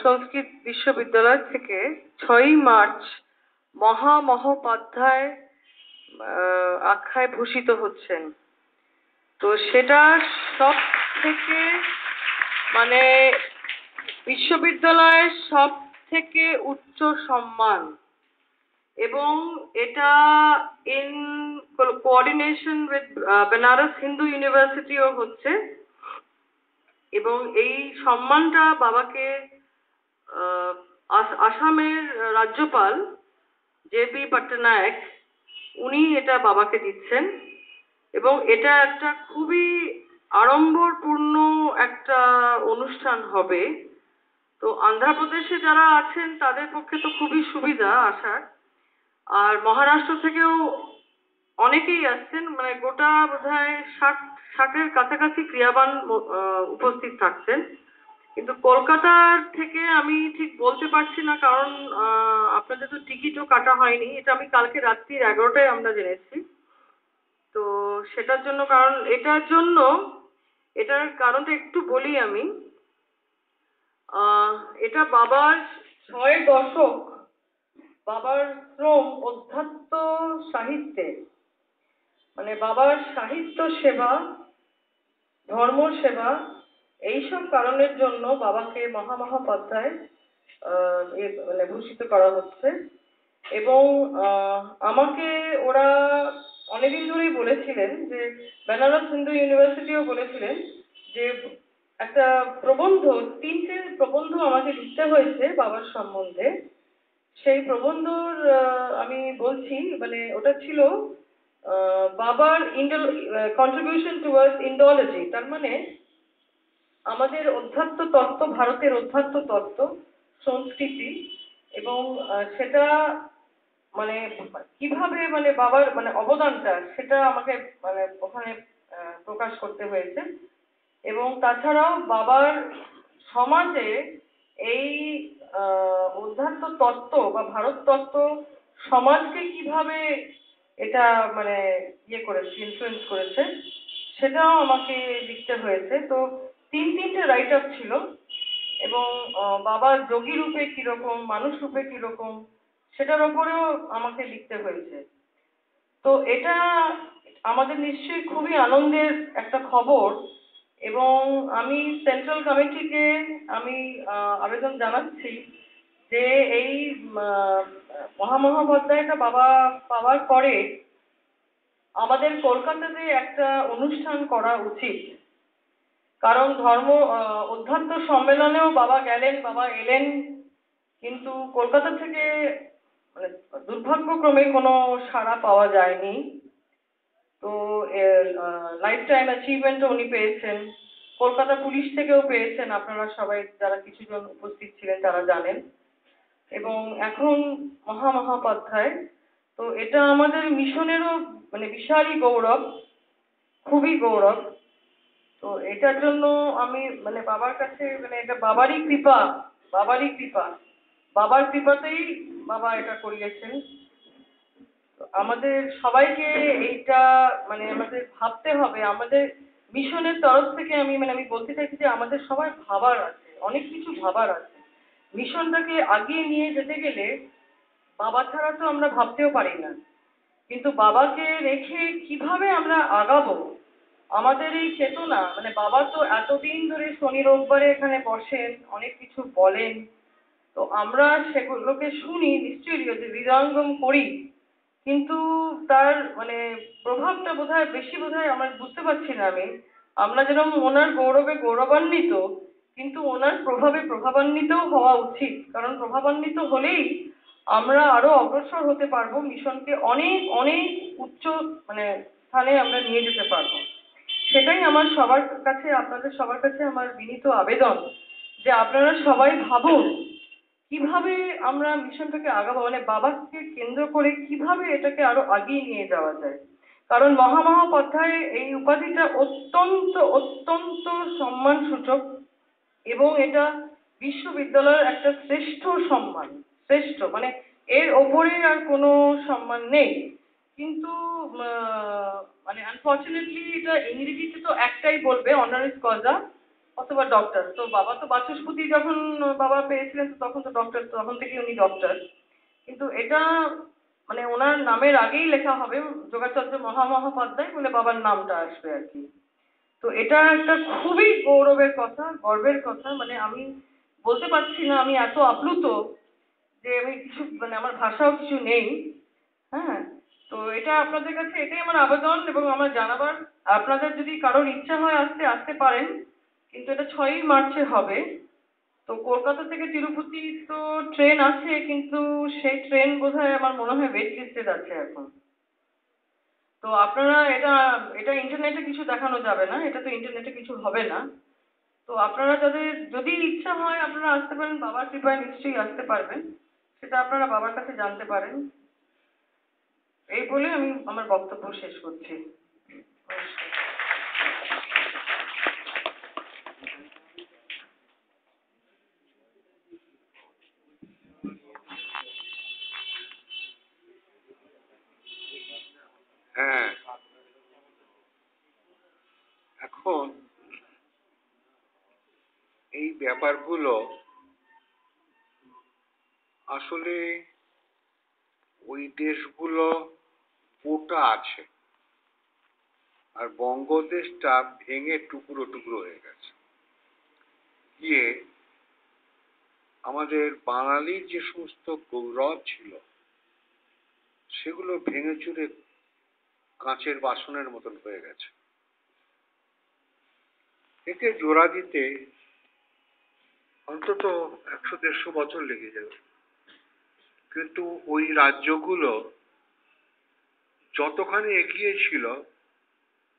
সংস্কৃত বিশ্ববিদ্যালয় থেকে 6ই মার্চ মহামহোপাধ্যায় আখ্যায় ভূষিত হচ্ছেন। তো সেটা সব থেকে মানে বিশ্ববিদ্যালয়ের সব থেকে উচ্চ সম্মান, এবং এটা in coordination with Banaras Hindu ইউনিভার্সিটিও হচ্ছে। এবং এই সম্মানটা বাবাকে আসামের রাজ্যপাল জে.বি. পট্টনায়ক উনি এটা বাবাকে দিচ্ছেন, এবং এটা একটা খুবই আড়ম্বরপূর্ণ একটা অনুষ্ঠান হবে। তো অন্ধ্রপ্রদেশে যারা আছেন তাদের পক্ষে তো খুবই সুবিধা আসার, আর মহারাষ্ট্র থেকেও অনেকেই আসছেন, মানে গোটা বোধহয় 60-এর কাছাকাছি ক্রিয়াবান উপস্থিত থাকছেন। কিন্তু কলকাতার থেকে আমি ঠিক বলতে পারছি না, কারণ আপনাদের তো টিকিটও কাটা হয়নি। এটা আমি কালকে রাত্রি 11টায় আমরা জেনেছি। তো সেটার জন্য, কারণ এটার কারণটা একটু বলি আমি। এটা বাবার 6 দশক বাবার শ্রম অধ্যাত্ম সাহিত্যে, মানে বাবার সাহিত্য সেবা, ধর্ম সেবা, এইসব কারণের জন্য বাবাকে মহামহোপাধ্যায় মানে ভূষিত করা হচ্ছে। এবং আমাকে ওরা অনেকদিন ধরেই বলেছিলেন যে, বেনারস হিন্দু ইউনিভার্সিটিও বলেছিলেন যে একটা প্রবন্ধ, 3টে প্রবন্ধ আমাকে লিখতে হয়েছে বাবার সম্বন্ধে। সেই প্রবন্ধর আমি বলছি, মানে ওটা ছিল বাবার কন্ট্রিবিউশন টুয়ার্ডস ইন্ডোলজি, তার মানে আমাদের অধ্যাত্ম তত্ত্ব, ভারতের অধ্যাত্ম তত্ত্ব, সংস্কৃতি, এবং সেটা মানে কিভাবে মানে বাবার মানে অবদানটা সেটা আমাকে মানে ওখানে প্রকাশ করতে হয়েছে। এবং তাছাড়াও বাবার সমাজে এই অধ্যাত্ম তত্ত্ব বা ভারত তত্ত্ব সমাজকে কিভাবে এটা মানে করেছে, ইনফ্লুয়েন্স করেছে, সেটাও আমাকে লিখতে হয়েছে। তো 3টে রাইট আপ ছিল। এবং বাবা যোগী রূপে কিরকম, মানুষ রূপে কিরকম, সেটার ওপরেও আমাকে লিখতে হয়েছে। তো এটা আমাদের নিশ্চয়ই খুবই আনন্দের একটা খবর। এবং আমি সেন্ট্রাল কমিটিকে আমি আবেদন জানাচ্ছি যে এই মহামহোপাধ্যায়টা বাবা পাওয়ার পরে আমাদের কলকাতাতে একটা অনুষ্ঠান করা উচিত। কারণ অধ্যাত্ম সম্মেলনেও বাবা গেলেন, বাবা এলেন, কিন্তু কলকাতা থেকে মানে দুর্ভাগ্যক্রমে কোনো সাড়া পাওয়া যায়নি। তো লাইফ টাইম অ্যাচিভমেন্টও উনি পেয়েছেন, কলকাতা পুলিশ থেকেও পেয়েছেন, আপনারা সবাই যারা কিছুজন উপস্থিত ছিলেন তারা জানেন। এবং এখন মহামহোপাধ্যায়, তো এটা আমাদের মিশনেরও মানে বিশালই গৌরব, খুবই গৌরব। তো এটার জন্য আমি মানে বাবার কাছে, মানে এটা বাবারই কৃপা, বাবারই কৃপা, বাবার কৃপাতেই বাবা এটা করিয়েছেন। তো আমাদের সবাইকে এইটা মানে আমাদের ভাবতে হবে। আমাদের মিশনের তরফ থেকে আমি বলতে চাইছি যে আমাদের সবার ভাবার আছে, অনেক কিছু ভাবার আছে। মিশনটাকে আগিয়ে নিয়ে যেতে গেলে বাবা ছাড়া তো আমরা ভাবতেও পারি না, কিন্তু বাবাকে রেখে কিভাবে আমরা আগাবো, আমাদের এই চেতনা, মানে বাবা তো এতদিন ধরে শনি রোববারে এখানে বসেন, অনেক কিছু বলেন, তো আমরা সেগুলোকে শুনি, নিশ্চয়ই হৃদয়ঙ্গম করি, কিন্তু তার মানে প্রভাবটা বোধহয় বেশি, বোধহয় আমরা বুঝতে পারছি না। আমরা যেরকম ওনার গৌরবে গৌরবান্বিত, কিন্তু ওনার প্রভাবে প্রভাবান্বিতও হওয়া উচিত। কারণ প্রভাবান্বিত হলেই আমরা আরো অগ্রসর হতে পারবো, মিশনকে অনেক অনেক উচ্চ মানে স্থানে আমরা নিয়ে যেতে পারবো। সেটাই আমার সবার কাছে, আপনাদের সবার কাছে আমার বিনীত আবেদন যে আপনারা সবাই ভাবুন কিভাবে আমরা মিশনটাকে আগাবো, মানে বাবাকে কেন্দ্র করে কিভাবে এটাকে আরো আগিয়ে নিয়ে যাওয়া যায়। কারণ মহামহোপাধ্যায় এই উপাধিটা অত্যন্ত অত্যন্ত সম্মান সূচক, এবং এটা বিশ্ববিদ্যালয়ের একটা শ্রেষ্ঠ সম্মান, শ্রেষ্ঠ মানে এর ওপরে আর কোনো সম্মান নেই। কিন্তু মানে আনফর্চুনেটলি এটা ইংরেজিতে তো একটাই বলবে, অনারিস কজা অথবা ডক্টর। তো বাবা তো বাচস্পতি যখন বাবা পেয়েছিলেন, তো তখন তো ডক্টর, তখন থেকে উনি ডক্টর। কিন্তু এটা মানে ওনার নামের আগেই লেখা হবে যোগাচার্য মহামহোপাধ্যায় বলে বাবার নামটা আসবে আর কি। তো এটা একটা খুবই গৌরবের কথা, গর্বের কথা, মানে আমি বলতে পারছি না, আমি এত আপ্লুত যে আমি কিছু মানে আমার ভাষাও কিছু নেই। হ্যাঁ, তো এটা আপনাদের কাছে এটাই আমার আবেদন এবং আমার জানাবার, আপনাদের যদি কারোর ইচ্ছা হয় আসতে আসতে পারেন, কিন্তু এটা 6ই মার্চে হবে। তো কলকাতা থেকে তিরুপতি তো ট্রেন আছে, কিন্তু সেই ট্রেন বোধহয় আমার মনে হয় ওয়েট লিস্টেড আছে এখন। তো আপনারা এটা এটা ইন্টারনেটে কিছু দেখানো যাবে না, এটা তো ইন্টারনেটে কিছু হবে না। তো আপনারা যাদের যদি ইচ্ছা হয় আপনারা আসতে পারেন, বাবার কৃপায় নিশ্চয়ই আসতে পারবেন, সেটা আপনারা বাবার কাছে জানতে পারেন। এই বলে আমি আমার বক্তব্য শেষ করছি। হ্যাঁ, এখন এই ব্যাপারগুলো আসলে ওই দেশগুলো গোটা আছে, আর বঙ্গদেশটা ভেঙে টুকরো টুকরো হয়ে গেছে। গিয়ে আমাদের বাঙালির যে সমস্ত গৌরব ছিল সেগুলো ভেঙে চুরে কাঁচের বাসনের মতন হয়ে গেছে। একে জোড়া দিতে অন্তত 100-150 বছর লেগে যাবে। কিন্তু ওই রাজ্যগুলো যতখানি এগিয়ে ছিল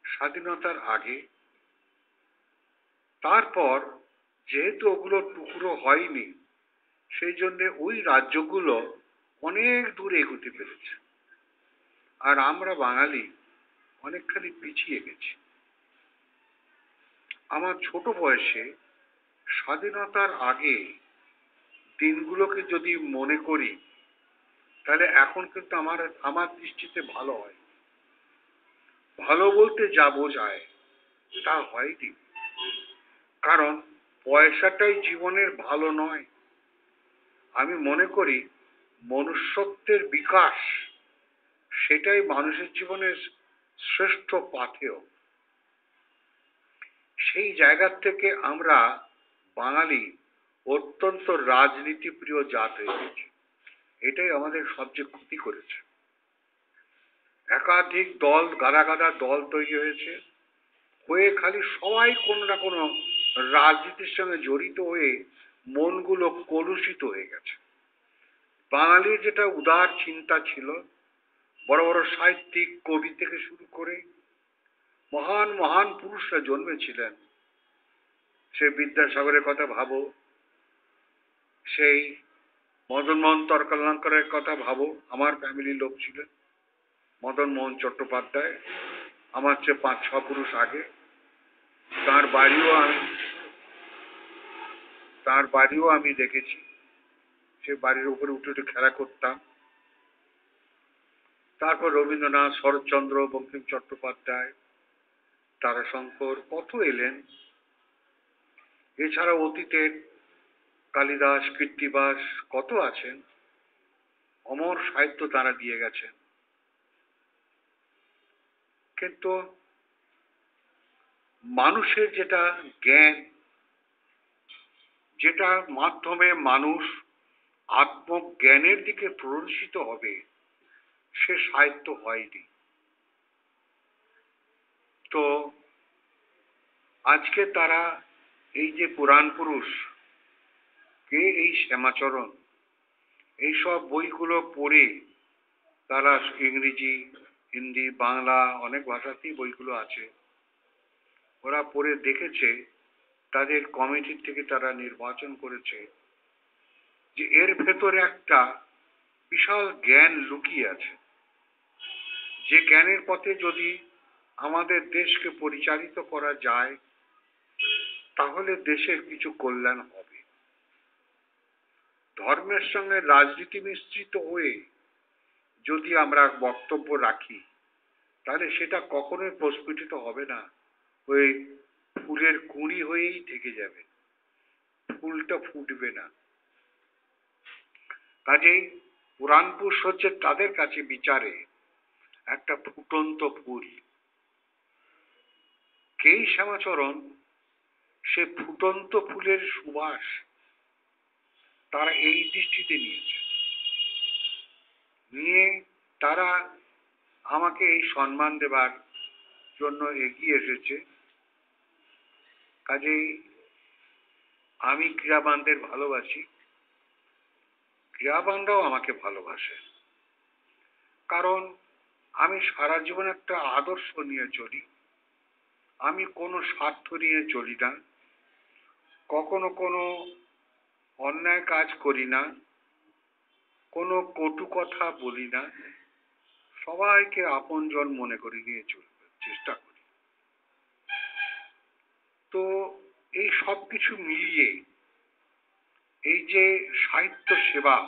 স্বাধীনতার আগে, তারপর যেহেতু ওগুলো টুকরো হয়নি, সেই জন্য ওই রাজ্যগুলো অনেক দূরে এগোতে পেরেছে, আর আমরা বাঙালি অনেকখানি পিছিয়ে গেছি। আমার ছোট বয়সে স্বাধীনতার আগে দিনগুলোকে যদি মনে করি, তাহলে এখন কিন্তু আমার দৃষ্টিতে ভালো হয়। ভালো বলতে যা বোঝায় তা হয়নি, কারণ পয়সাটাই জীবনের ভালো নয়। আমি মনে করি মনুষ্যত্বের বিকাশ সেটাই মানুষের জীবনের শ্রেষ্ঠ পাথেয়। সেই জায়গা থেকে আমরা বাঙালি অত্যন্ত রাজনীতিপ্রিয় জাত হয়ে গেছি। এটাই আমাদের সবচেয়ে ক্ষতি করেছে। একাধিক দল, গাদা গাদা দল তৈরি হয়েছে, হয়ে খালি সবাই কোনো না কোনো রাজনীতির সঙ্গে জড়িত হয়ে মনগুলো কলুষিত হয়ে গেছে। বাঙালির যেটা উদার চিন্তা ছিল, বড় বড় সাহিত্যিক, কবি থেকে শুরু করে মহান মহান পুরুষরা জন্মেছিলেন। সে বিদ্যাসাগরের কথা ভাবো, সেই মদন মোহন তর্কালঙ্কারের কথা ভাবো, আমার ফ্যামিলির লোক ছিলেন। মদন মোহন চট্টোপাধ্যায় আমার চেয়ে 5-6 পুরুষ আগে। তার বাড়িও আমি দেখেছি, সে বাড়ির উপরে উঠে উঠে খেলা করতাম। তারপর রবীন্দ্রনাথ, শরৎচন্দ্র, বঙ্কিম চট্টোপাধ্যায়, তারাশঙ্কর কত এলেন। এছাড়া অতীতের কালিদাস, কৃত্তিবাস কত আছেন, অমর সাহিত্য তারা দিয়ে গেছেন। কিন্তু মানুষের যেটা জ্ঞান, যেটার মাধ্যমে মানুষ আত্মজ্ঞানের দিকে প্ররোচিত হবে, সে সাহিত্য হয়নি। তো আজকে তারা এই যে পুরাণ পুরুষ, কে এই শ্যামাচরণ, এইসব বইগুলো পড়ে তারা ইংরেজি, হিন্দি, বাংলা অনেক ভাষাতেই বইগুলো আছে, ওরা পড়ে দেখেছে, তাদের কমিটির থেকে তারা নির্বাচন করেছে যে এর ভেতরে একটা বিশাল জ্ঞান লুকিয়ে আছে, যে জ্ঞানের পথে যদি আমাদের দেশকে পরিচালিত করা যায়, তাহলে দেশের কিছু কল্যাণ হবে। ধর্মের সঙ্গে রাজনীতি মিশ্রিত হয়ে যদি আমরা বক্তব্য রাখি, তাহলে সেটা কখনোই প্রস্ফুটিত হবে না, ওই ফুলের কুঁড়ি হয়েই থেকে যাবে, ফুলটা ফুটবে না। কাজেই পুরাণ পুরুষ হচ্ছে তাদের কাছে বিচারে একটা ফুটন্ত ফুল। কেই শ্যামাচরণ সে ফুটন্ত ফুলের সুবাস তারা এই দৃষ্টিতে নিয়েছে, নিয়ে তারা আমাকে এই সম্মান দেবার জন্য এগিয়ে এসেছে। কাজেই আমি ক্রীড়াবানদের ভালোবাসি, ক্রীড়াবানরাও আমাকে ভালোবাসে, কারণ আমি সারা জীবন একটা আদর্শ নিয়ে চলি। আমি কোনো স্বার্থ নিয়ে চলি না, কখনো কোনো অন্যায় কাজ করি না, কোনো কটু কথা বলি না, সবাইকে আপনজন মনে করে নিয়ে চলতে চেষ্টা করি। তো এই সব কিছু মিলিয়ে এই যে সাহিত্য সেবা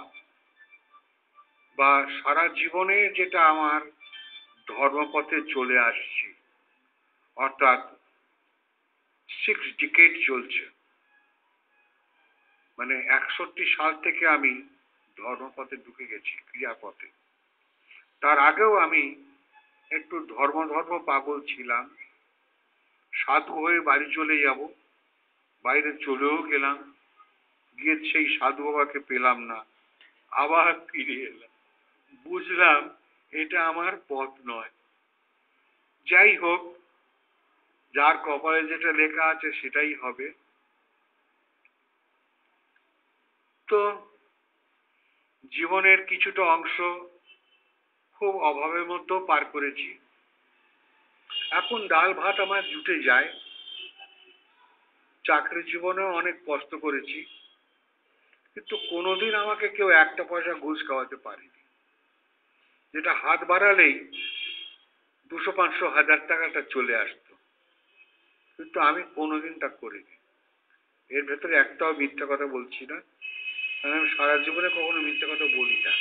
বা সারা জীবনে যেটা আমার ধর্মপথে চলে আসছি, অর্থাৎ 6 ডিকেড চলছে, মানে 61 সাল থেকে আমি ধর্মপথে ঢুকে গেছি, ক্রিয়াপথে। তার আগেও আমি একটু ধর্ম পাগল ছিলাম। সাধু হয়ে বাড়ি চলে যাব, বাইরে চলেও গেলাম, গিয়ে সেই সাধু বাবাকে পেলাম না, আবার ফিরে এলাম। বুঝলাম এটা আমার পথ নয়। যাই হোক, যার কপালে যেটা লেখা আছে সেটাই হবে। তো জীবনের কিছুটা অংশ খুব অভাবের মধ্যেও পার করেছি। এখন ডাল ভাত আমার জুটে যায়। চাকরি জীবনেও অনেক কষ্ট করেছি, কিন্তু কোনোদিন আমাকে কেউ একটা পয়সা ঘুষ খাওয়াতে পারেনি। যেটা হাত বাড়ালেই 200, 500, 1000 টাকাটা চলে আসতো, কিন্তু আমি কোনোদিন তা করিনি। এর ভেতরে একটাও মিথ্যা কথা বলছি না, কারণ আমি সারা জীবনে কখনো মিথ্যা কথা বলি না।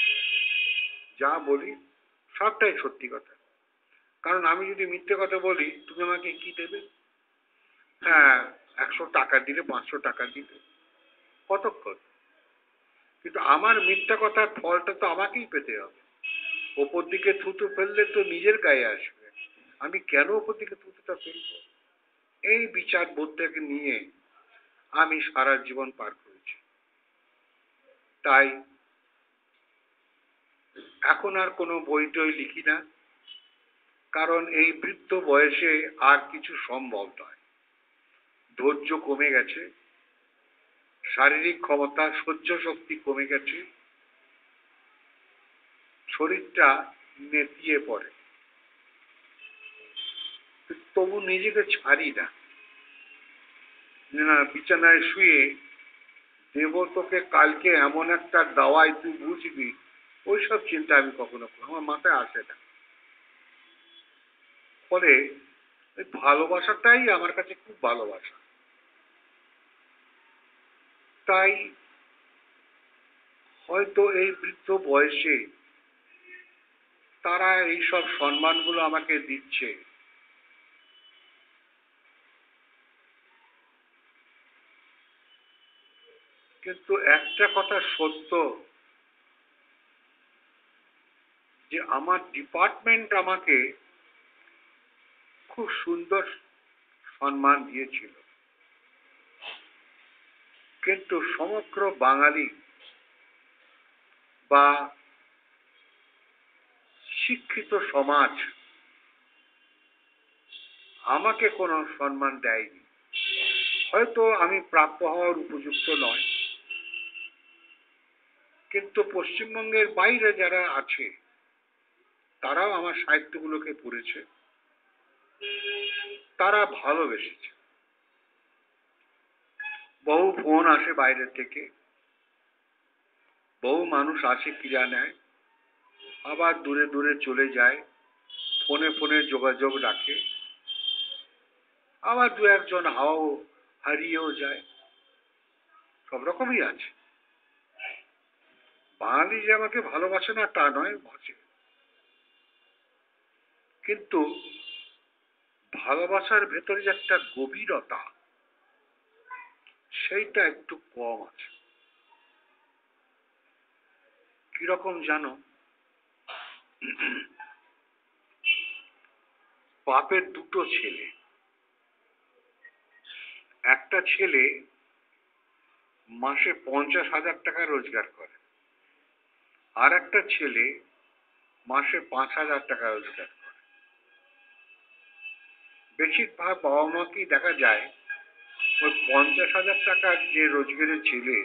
যা বলি সবটাই সত্যি কথা। কারণ আমি যদি মিথ্যে কথা বলি, তুমি আমাকে কি দেবে? হ্যাঁ, 100 টাকা দিলে, 500 টাকা দিলে, কতক্ষণ? কিন্তু আমার মিথ্যা কথার ফলটা তো আমাকেই পেতে হবে। ওপর দিকে থুতু ফেললে তো নিজের গায়ে আসবে, আমি কেন ওপর দিকে থুতুটা ফেলবো? এই বিচার বোধটাকে নিয়ে আমি সারা জীবন পার করেছি। তাই এখন আর কোনো বই টই লিখি না, কারণ এই বৃদ্ধ বয়সে আর কিছু সম্ভব নয়। ধৈর্য কমে গেছে, শারীরিক ক্ষমতা, সহ্য শক্তি কমে গেছে, শরীরটা নেতিয়ে পড়ে। তবু নিজেকে ছাড়ি না। না, বিছানায় শুয়ে দেব তোকে কালকে এমন একটা দাওয়াই, তুই বুঝবি, ওইসব চিন্তা আমি কখনো আমার মাথায় আসে না। ফলে ওই ভালোবাসাটাই আমার কাছে খুব ভালোবাসা। তাই হয়তো এই বৃদ্ধ বয়সে তারা এইসব সম্মানগুলো আমাকে দিচ্ছে। কিন্তু একটা কথা সত্য, যে আমার ডিপার্টমেন্ট আমাকে খুব সুন্দর সম্মান দিয়েছিল, কিন্তু সমগ্র বাঙালি বা শিক্ষিত সমাজ আমাকে কোনো সম্মান দেয়নি। হয়তো আমি প্রাপ্য হওয়ার উপযুক্ত নয়, কিন্তু পশ্চিমবঙ্গের বাইরে যারা আছে তারাও আমার সাহিত্যগুলোকে পড়েছে, তারা ভালোবেসেছে। বহু ফোন আসে বাইরে থেকে, বহু মানুষ আসে ক্রীড়া নেয়, আবার দূরে দূরে চলে যায়, ফোনে ফোনে যোগাযোগ রাখে, আবার দু একজন হাওয়াও হারিয়েও যায়। সব রকমই আছে। বাঙালি যে আমাকে ভালোবাসে না তা নয়, বাসে, কিন্তু ভালোবাসার ভেতরে যে একটা গভীরতা, সেইটা একটু কম আছে। কিরকম জানো, বাপের দুটো ছেলে, একটা ছেলে মাসে 50,000 টাকা রোজগার করে, আর একটা ছেলে মাসে 5,000 টাকা রোজগার করে। বেশিরভাগ বাবা মাকেই দেখা যায় ওই 50,000 টাকার যে রোজগারের ছেলে,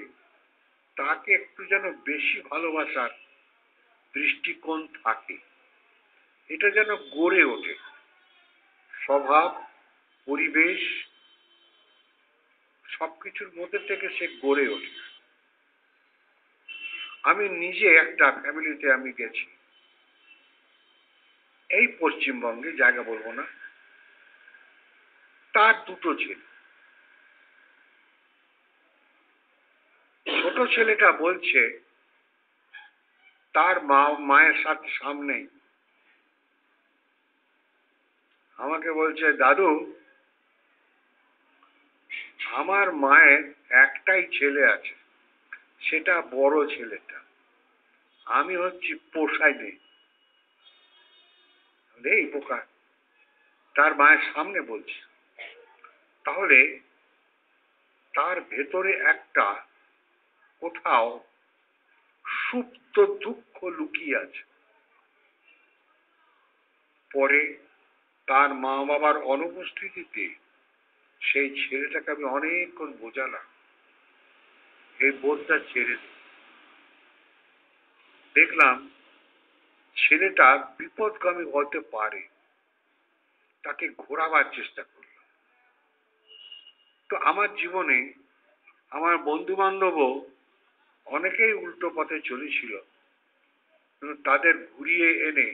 তাকে একটু যেন বেশি ভালোবাসার দৃষ্টিকোণ থাকে। এটা যেন গড়ে ওঠে, স্বভাব, পরিবেশ, সবকিছুর মধ্যে থেকে সে গড়ে ওঠে। আমি নিজে একটা ফ্যামিলিতে আমি গেছি, এই পশ্চিমবঙ্গে, জায়গা বলবো না, তার দুটো ছেলে। ছোট ছেলেটা বলছে তার মায়ের সাথে সামনে আমাকে বলছে, দাদু, আমার মায়ের একটাই ছেলে আছে, সেটা বড় ছেলেটা, আমি হচ্ছি পোষাই নেই। এই বোকা, তার মায়ের সামনে বলছে। তাহলে তার ভেতরে একটা কোথাও সুপ্ত দুঃখ লুকিয়ে আছে। পরে তার মা বাবার অনুপস্থিতিতে সেই ছেলেটাকে আমি অনেকক্ষণ বোঝালাম, এই বোধটা ছেড়ে দে। দেখলাম ছেলেটা বিপদগামী হতে পারে, তাকে ঘোরাবার চেষ্টা করলাম। তো আমার জীবনে আমার বন্ধু বান্ধবও অনেকেই উল্টো পথে চলেছিল, কিন্তু তাদের ঘুরিয়ে এনে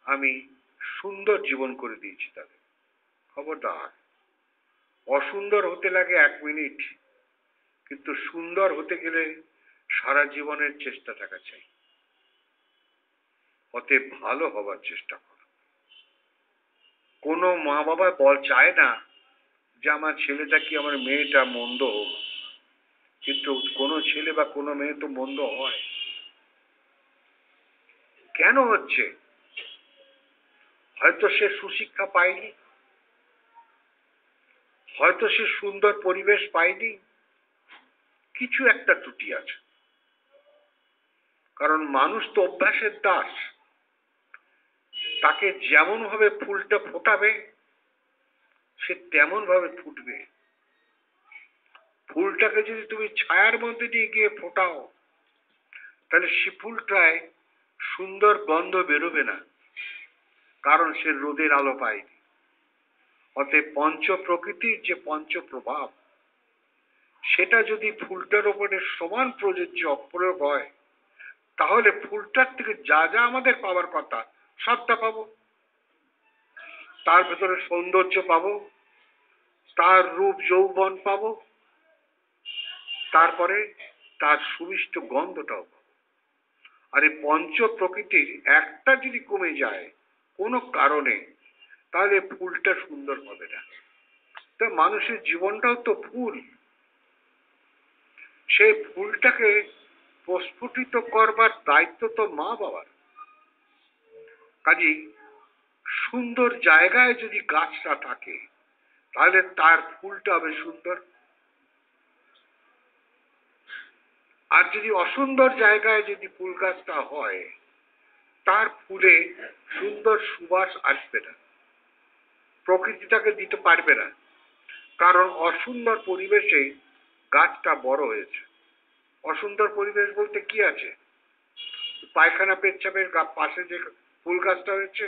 আমি সুন্দর জীবন করে দিয়েছি তাদের। খবরদার, অসুন্দর হতে লাগে 1 মিনিট, কিন্তু সুন্দর হতে গেলে সারা জীবনের চেষ্টা থাকা চাই। অতএব ভালো হবার চেষ্টা কর। কোনো মা বাবা চায় না যে আমার ছেলেটা কি আমার মেয়েটা মন্দ হোক, কিন্তু কোনো ছেলে বা কোনো মেয়ে তো মন্দ হয়। কেন হচ্ছে? হয়তো সে সুশিক্ষা পায়নি, হয়তো সে সুন্দর পরিবেশ পায়নি, কিছু একটা ত্রুটি আছে। কারণ মানুষ তো অভ্যাসের দাস। তাকে যেমন ভাবে ফুলটা ফোটাবে সে তেমন ভাবে ফুটবে। ফুলটাকে যদি তুমি ছায়ার মধ্যে দিয়ে গিয়ে ফোটাও, তাহলে সে ফুলটায় সুন্দর গন্ধ বেরোবে না, কারণ সে রোদের আলো পায়নি। অতএব পঞ্চ প্রকৃতির যে পঞ্চ প্রভাব, সেটা যদি ফুলটার উপরে সমান প্রযোজ্য প্রয়োগ হয়, তাহলে ফুলটার থেকে যা যা আমাদের পাওয়ার কথা সবটা পাবো। তার ভেতরে সৌন্দর্য পাবো, তার রূপ যৌবন পাবো, তারপরে তার সুমিষ্ট গন্ধটাও পাবো। আর এই পঞ্চ প্রকৃতির একটা যদি কমে যায় কোনো কারণে, তাহলে ফুলটা সুন্দর হবে না। তা মানুষের জীবনটাও তো ফুল। সেই ফুলটাকে প্রস্ফুটিত করবার দায়িত্ব তো মা বাবার। কাজেই সুন্দর জায়গায় যদি গাছটা থাকে, তাহলে তার ফুলটা হবে সুন্দর। আর যদি অসুন্দর জায়গায় যদি ফুল গাছটা হয়, তার ফুলে সুন্দর সুবাস আসবে না, প্রকৃতিটাকে দিতে পারবে না। কারণ অসুন্দর পরিবেশে গাছটা বড় হয়েছে। অসুন্দর পরিবেশ বলতে কি আছে? পায়খানা পেচ্ছাপের পাশে যে ফুল গাছটা হয়েছে,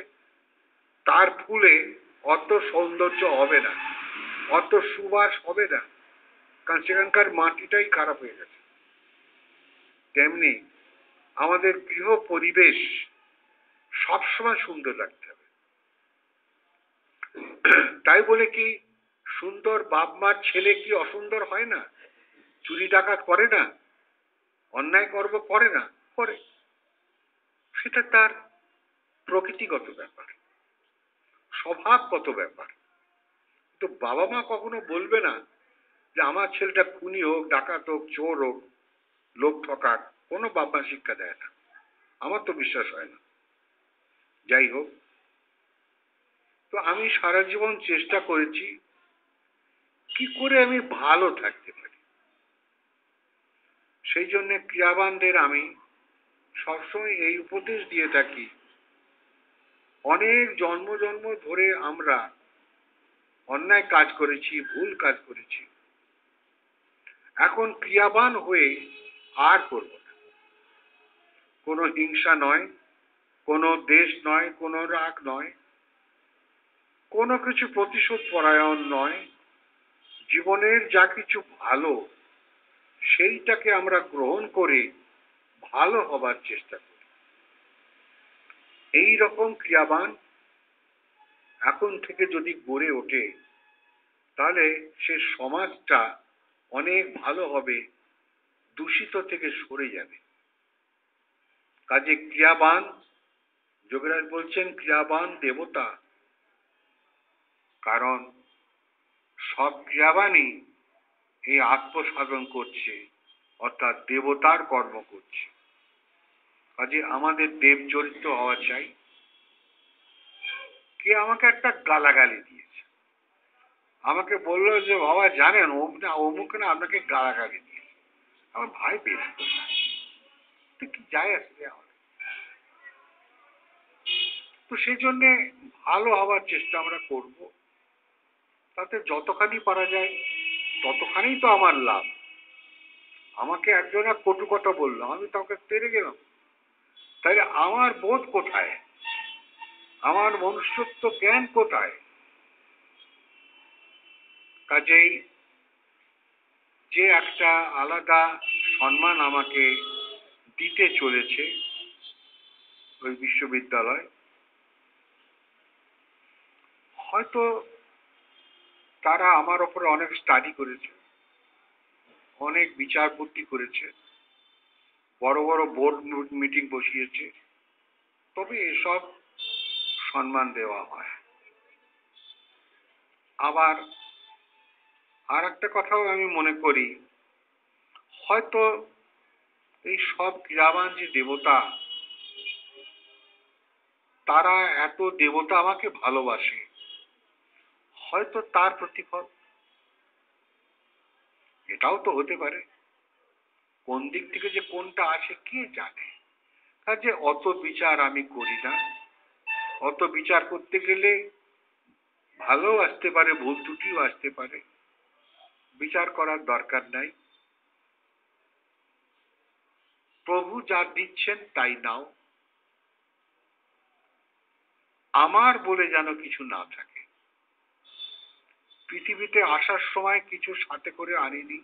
তার ফুলে অত সৌন্দর্য হবে না, অত সুবাস হবে না, কারণ সেখানকার মাটিটাই খারাপ হয়ে গেছে। তেমনি আমাদের গৃহ পরিবেশ সবসময় সুন্দর রাখতে হবে। তাই বলে কি সুন্দর বাপ মার ছেলে কি অসুন্দর হয় না? চুরি ডাকাত করে না? অন্যায় কর্ম করে না? করে। সেটা তার প্রকৃতিগত ব্যাপার, স্বভাবগত ব্যাপার। তো বাবা মা কখনো বলবে না যে আমার ছেলেটা খুনি হোক, ডাকাত হোক, চোর হোক, লোক ঠকাক। কোনো বাবা মা শিক্ষা দেয় না, আমার তো বিশ্বাস হয় না। যাই হোক, তো আমি সারা জীবন চেষ্টা করেছি কি করে আমি ভালো থাকতে পারি। সেই জন্য ক্রিয়াবানদের আমি সবসময় এই উপদেশ দিয়ে থাকি, অনেক জন্ম জন্ম ধরে আমরা অন্যায় কাজ করেছি, ভুল কাজ করেছি। এখন ক্রিয়াবান হয়ে আর করব না। কোনো হিংসা নয়, কোনো দেশ নয়, কোনো রাগ নয়, কোনো কিছু প্রতিশোধ পরায়ণ নয়। জীবনের যা কিছু ভালো, সেইটাকে আমরা গ্রহণ করে ভালো হবার চেষ্টা করি। এই রকম ক্রিয়াবান এখন থেকে যদি গড়ে ওঠে, তাহলে সে সমাজটা অনেক ভালো হবে, দূষিত থেকে সরে যাবে। কাজে ক্রিয়াবান, যোগীরাজ বলছেন ক্রিয়াবান দেবতা। কারণ সব ক্রিয়াবানই এই আত্মসাধন করছে, অর্থাৎ দেবতার কর্ম করছে। কাজে আমাদের দেব চরিত্র হওয়া চাই। কে আমাকে একটা গালাগালি দিয়েছে। আমাকে বললো যে বাবা জানেন অমুক না আপনাকে গালাগালি দিয়েছে। আমার ভাই বেশ করলো, তো কি যায় আসছে আমার। তো সেই জন্যে ভালো হওয়ার চেষ্টা আমরা করব, তাতে যতখানি পারা যায় ততখানি তো আমার লাভ। আমাকে একজনা কটু কথা বললো, আমি তাকে তেড়ে গেলাম, তাহলে আমার বোধ কোথায়, আমার মনুষ্যত্ব জ্ঞান কোথায়? কাজেই যে একটা আলাদা সম্মান আমাকে দিতে চলেছে ওই বিশ্ববিদ্যালয়, হয়তো তারা আমার ওপরে অনেক স্টাডি করেছে, অনেক বিচার বুদ্ধি করেছে, বড় বড় বোর্ড মিটিং বসিয়েছে, তবে এসব সম্মান দেওয়া হয়। আবার আর একটা কথাও আমি মনে করি, হয়তো এই সব ক্রীড়াবান যে দেবতা, তারা এত দেবতা আমাকে ভালোবাসে, হয়তো তার প্রতিফল। এটাও তো হতে পারে, কোন দিক থেকে যে কোনটা আসে কে জানে। কাজে অত বিচার আমি করি না। অত বিচার করতে গেলে ভালো আসতে পারে, ভুল ত্রুটিও আসতে পারে, বিচার করার দরকার নাই। প্রভু যা দিচ্ছেন তাই নাও, আমার বলে যেন কিছু না থাকে। পৃথিবীতে আসার সময় কিছু সাথে করে আনিনি,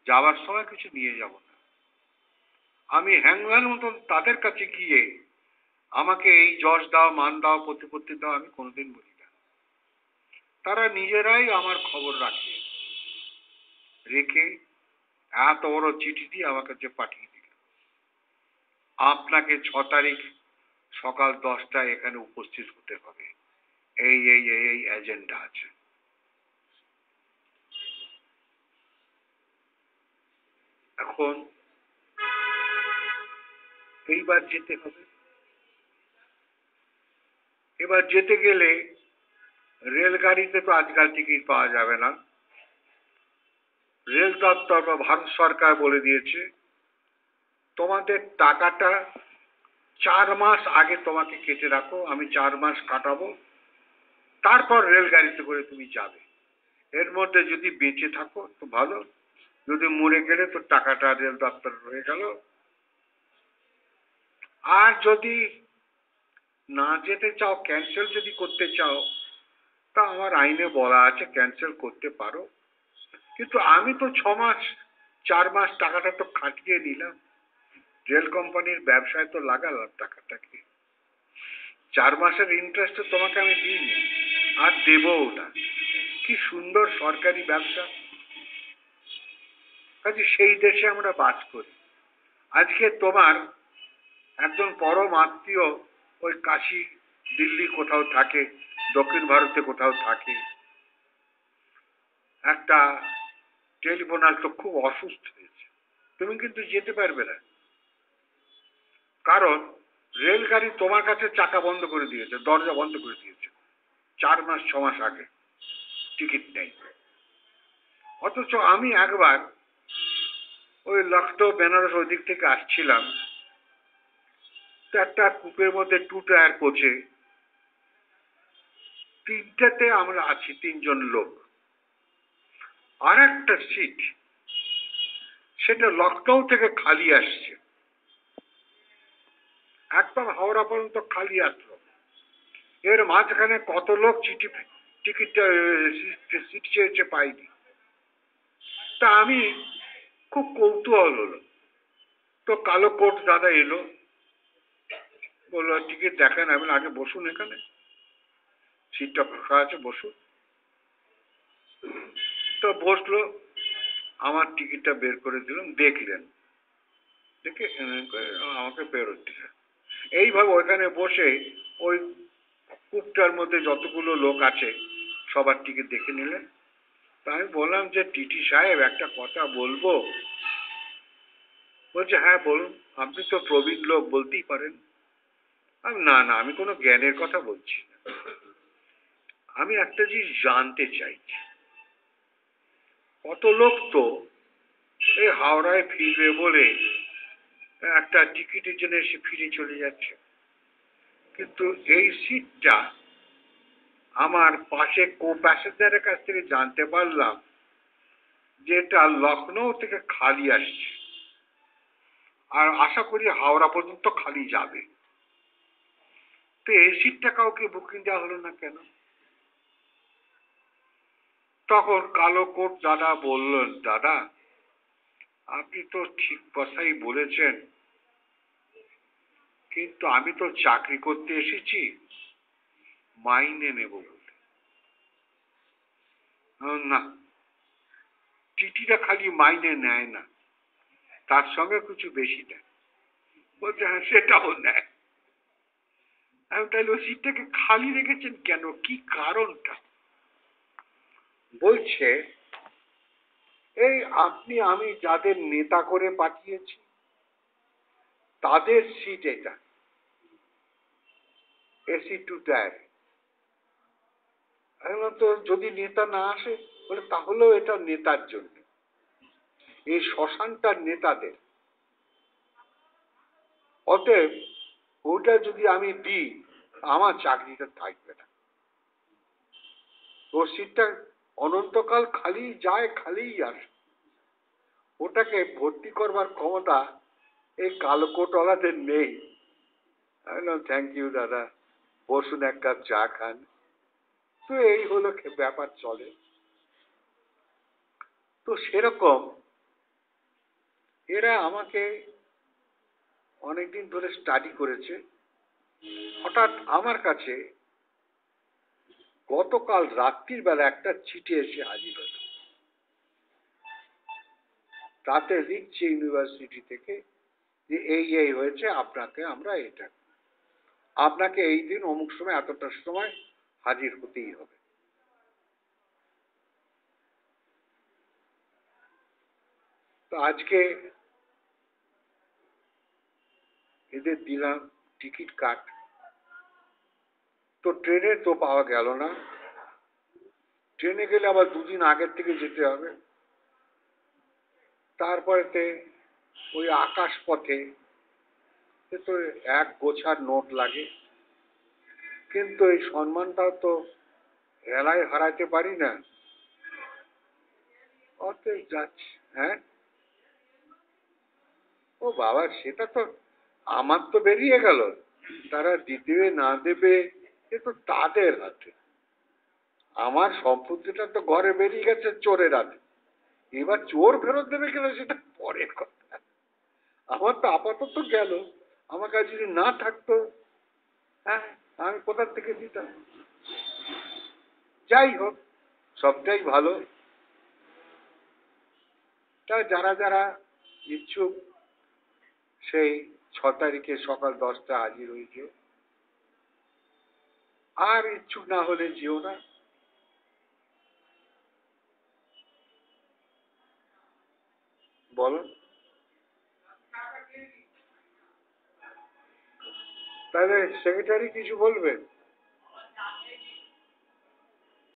যাওয়ার সময় কিছু নিয়ে যাব না। আমি হ্যাংম্যান মতন তাদের কাছে গিয়ে আমাকে এই যশ দাও, মান দাও, প্রতিপত্তি দাও, আমি কোনোদিন বলি না। তারা নিজেরাই আমার খবর রেখে এত বড় চিঠি দিয়ে আমার কাছে পাঠিয়ে দিল, আপনাকে 6 তারিখ সকাল 10টায় এখানে উপস্থিত হতে হবে, এই এই এই এই এজেন্ডা আছে। এখন এইবার যেতে হবে। এবার যেতে গেলে রেলগাড়িতে তো আজকাল টিকিট পাওয়া যাবে না। রেল দপ্তর বা ভারত সরকার বলে দিয়েছে, তোমাদের টাকাটা 4 মাস আগে তোমাকে কেটে রাখো, আমি 4 মাস কাটাবো, তারপর রেলগাড়িতে করে তুমি যাবে। এর মধ্যে যদি বেঁচে থাকো তো ভালো, যদি মরে গেলে তো টাকাটা রেল দপ্তর রয়ে গেল। আর যদি না যেতে চাও, ক্যান্সেল যদি করতে চাও, তা আমার আইনে বলা আছে ক্যান্সেল করতে পারো। কিন্তু আমি তো 6 মাস 4 মাস টাকাটা তো খাটিয়ে নিলাম, রেল কোম্পানির ব্যবসায় তো লাগালাম টাকাটাকে। 4 মাসের ইন্টারেস্ট তোমাকে আমি দিইনি, আর দেবও না। কি সুন্দর সরকারি ব্যবসা। কাজে সেই দেশে আমরা বাস করি। আজকে তোমার একজন পরম আত্মীয় ওই কাশী, দিল্লি কোথাও থাকে, দক্ষিণ ভারতে কোথাও থাকে, একটা টেলিফোন আসলো, খুব অসুস্থ হয়েছে, তুমি কিন্তু যেতে পারবে না। কারণ রেলগাড়ি তোমার কাছে চাকা বন্ধ করে দিয়েছে, দরজা বন্ধ করে দিয়েছে 4 মাস 6 মাস আগে, টিকিট নেই। অথচ আমি একবার ওই লখনৌ বেনারস ওই দিক থেকে আসছিলাম, তো একটা কূপের মধ্যে 2 টায়ার কোচে 3টাতে আমরা আছি, 3 জন লোক। আর একটা সিট সেটা লখনৌ থেকে খালি আসছে, একদম হাওড়া পর্যন্ত খালি আসলো। এর মাঝখানে কত লোক টিকিট সিট চেয়েছে, পাইনি। তা আমি খুব কৌতূহল হলো, তো কালো কোট দাদা এলো, বললো টিকিট দেখেন। আমি আগে বসুন, এখানে সিটটা ফাঁকা আছে, বসুন। তো বসলো, আমার টিকিটটা বের করে দিলাম, দেখলেন, দেখে আমাকে ফেরত দিলেন। এইভাবে ওইখানে বসে ওই কূপটার মধ্যে যতগুলো লোক আছে সবার টিকিট দেখে নিলেন। তা আমি বললাম যে টিটি সাহেব একটা কথা বলবো। বলছে হ্যাঁ বলুন, আপনি তো প্রবীণ লোক, বলতেই পারেন। না না, আমি কোনো জ্ঞানের কথা বলছি না। আমি একটা জিনিস জানতে চাইছি। কত লোক তো এই হাওড়ায় ফিরবে বলে একটা টিকিটের জন্য এসে ফিরে চলে যাচ্ছে, কিন্তু এই সিটটা আমার পাশে কো প্যাসেঞ্জারের কাছ থেকে জানতে পারলাম যে এটা লখনৌ থেকে খালি আসছে, আর আশা করি হাওড়া পর্যন্ত খালি যাবে। তো এই সিটটা কাউকে বুকিং দেওয়া হলো না কেন? তখন কালো কোট দাদা বললেন, দাদা আপনি তো ঠিক কথাই বলেছেন, কিন্তু আমি তো চাকরি করতে এসেছি, মাইনে নেব বলে। না, টিটিটা খালি মাইনে নেয় না, তার সঙ্গে কিছু বেশি দেয়। বলছে হ্যাঁ সেটাও নেয়। আমি তাহলে ওই সিটটাকে খালি রেখেছেন কেন, কি কারণটা? বলছে এই আপনি আমি যাদের নেতা করে পাঠিয়েছি তাদের সিট এটা, এসি টু টায়ার। তো যদি নেতা না আসে, বলে তাহলেও এটা নেতার জন্য, এই শ্মশানটার নেতাদের। অতএব ওটা যদি আমি দিই, আমার চাকরিটা থাকবে না। ওর সিটটা অনন্তকাল খালি যায়, খালিই আসে। ওটাকে ভর্তি করবার ক্ষমতা এই কালো কোটওয়ালাদের নেই। থ্যাংক ইউ দাদা, বসুন এক কাপ চা খান। তো এই হলো ব্যাপার, চলে। তো সেরকম এরা আমাকে অনেকদিন ধরে স্টাডি করেছে। হঠাৎ আমার কাছে গতকাল রাত্রির বেলা একটা চিঠি এসে হাজির হলো। তাতে লিখছে ইউনিভার্সিটি থেকে যে এই হয়েছে, আপনাকে আমরা এটা, আপনাকে এই দিন অমুক সময় এতটার সময় হাজির হতেই হবে। তো আজকে এদের দিলাম টিকিট কাট, তো ট্রেনে তো পাওয়া গেল না। ট্রেনে গেলে আবার দুদিন আগের থেকে যেতে হবে। তারপরেতে ওই আকাশ পথে তো এক গোছার নোট লাগে, কিন্তু এই সম্মানটাও তো হেলায় হারাতে পারি না। অতএব যাচ্ছি। হ্যাঁ, ও বাবা, সেটা তো আমার তো বেরিয়ে গেল, তারা দিতে না দেবে এ তো তাদের হাতে। আমার সম্পত্তিটা তো ঘরে বেরিয়ে গেছে চোরের হাতে, এবার চোর ফেরত দেবে কিনা সেটা পরের কথা। আমার তো আপাতত গেল, আমার কাছে যদি না থাকতো, হ্যাঁ, আমি কোথার থেকে দিতাম? যাই হোক, সবটাই ভালো। তা যারা যারা ইচ্ছুক সেই 6 তারিখে সকাল 10টা হাজির হয়েছে, আর ইচ্ছুক না হলে যেও না। বলো, তাহলে সেক্রেটারি কিছু বলবে?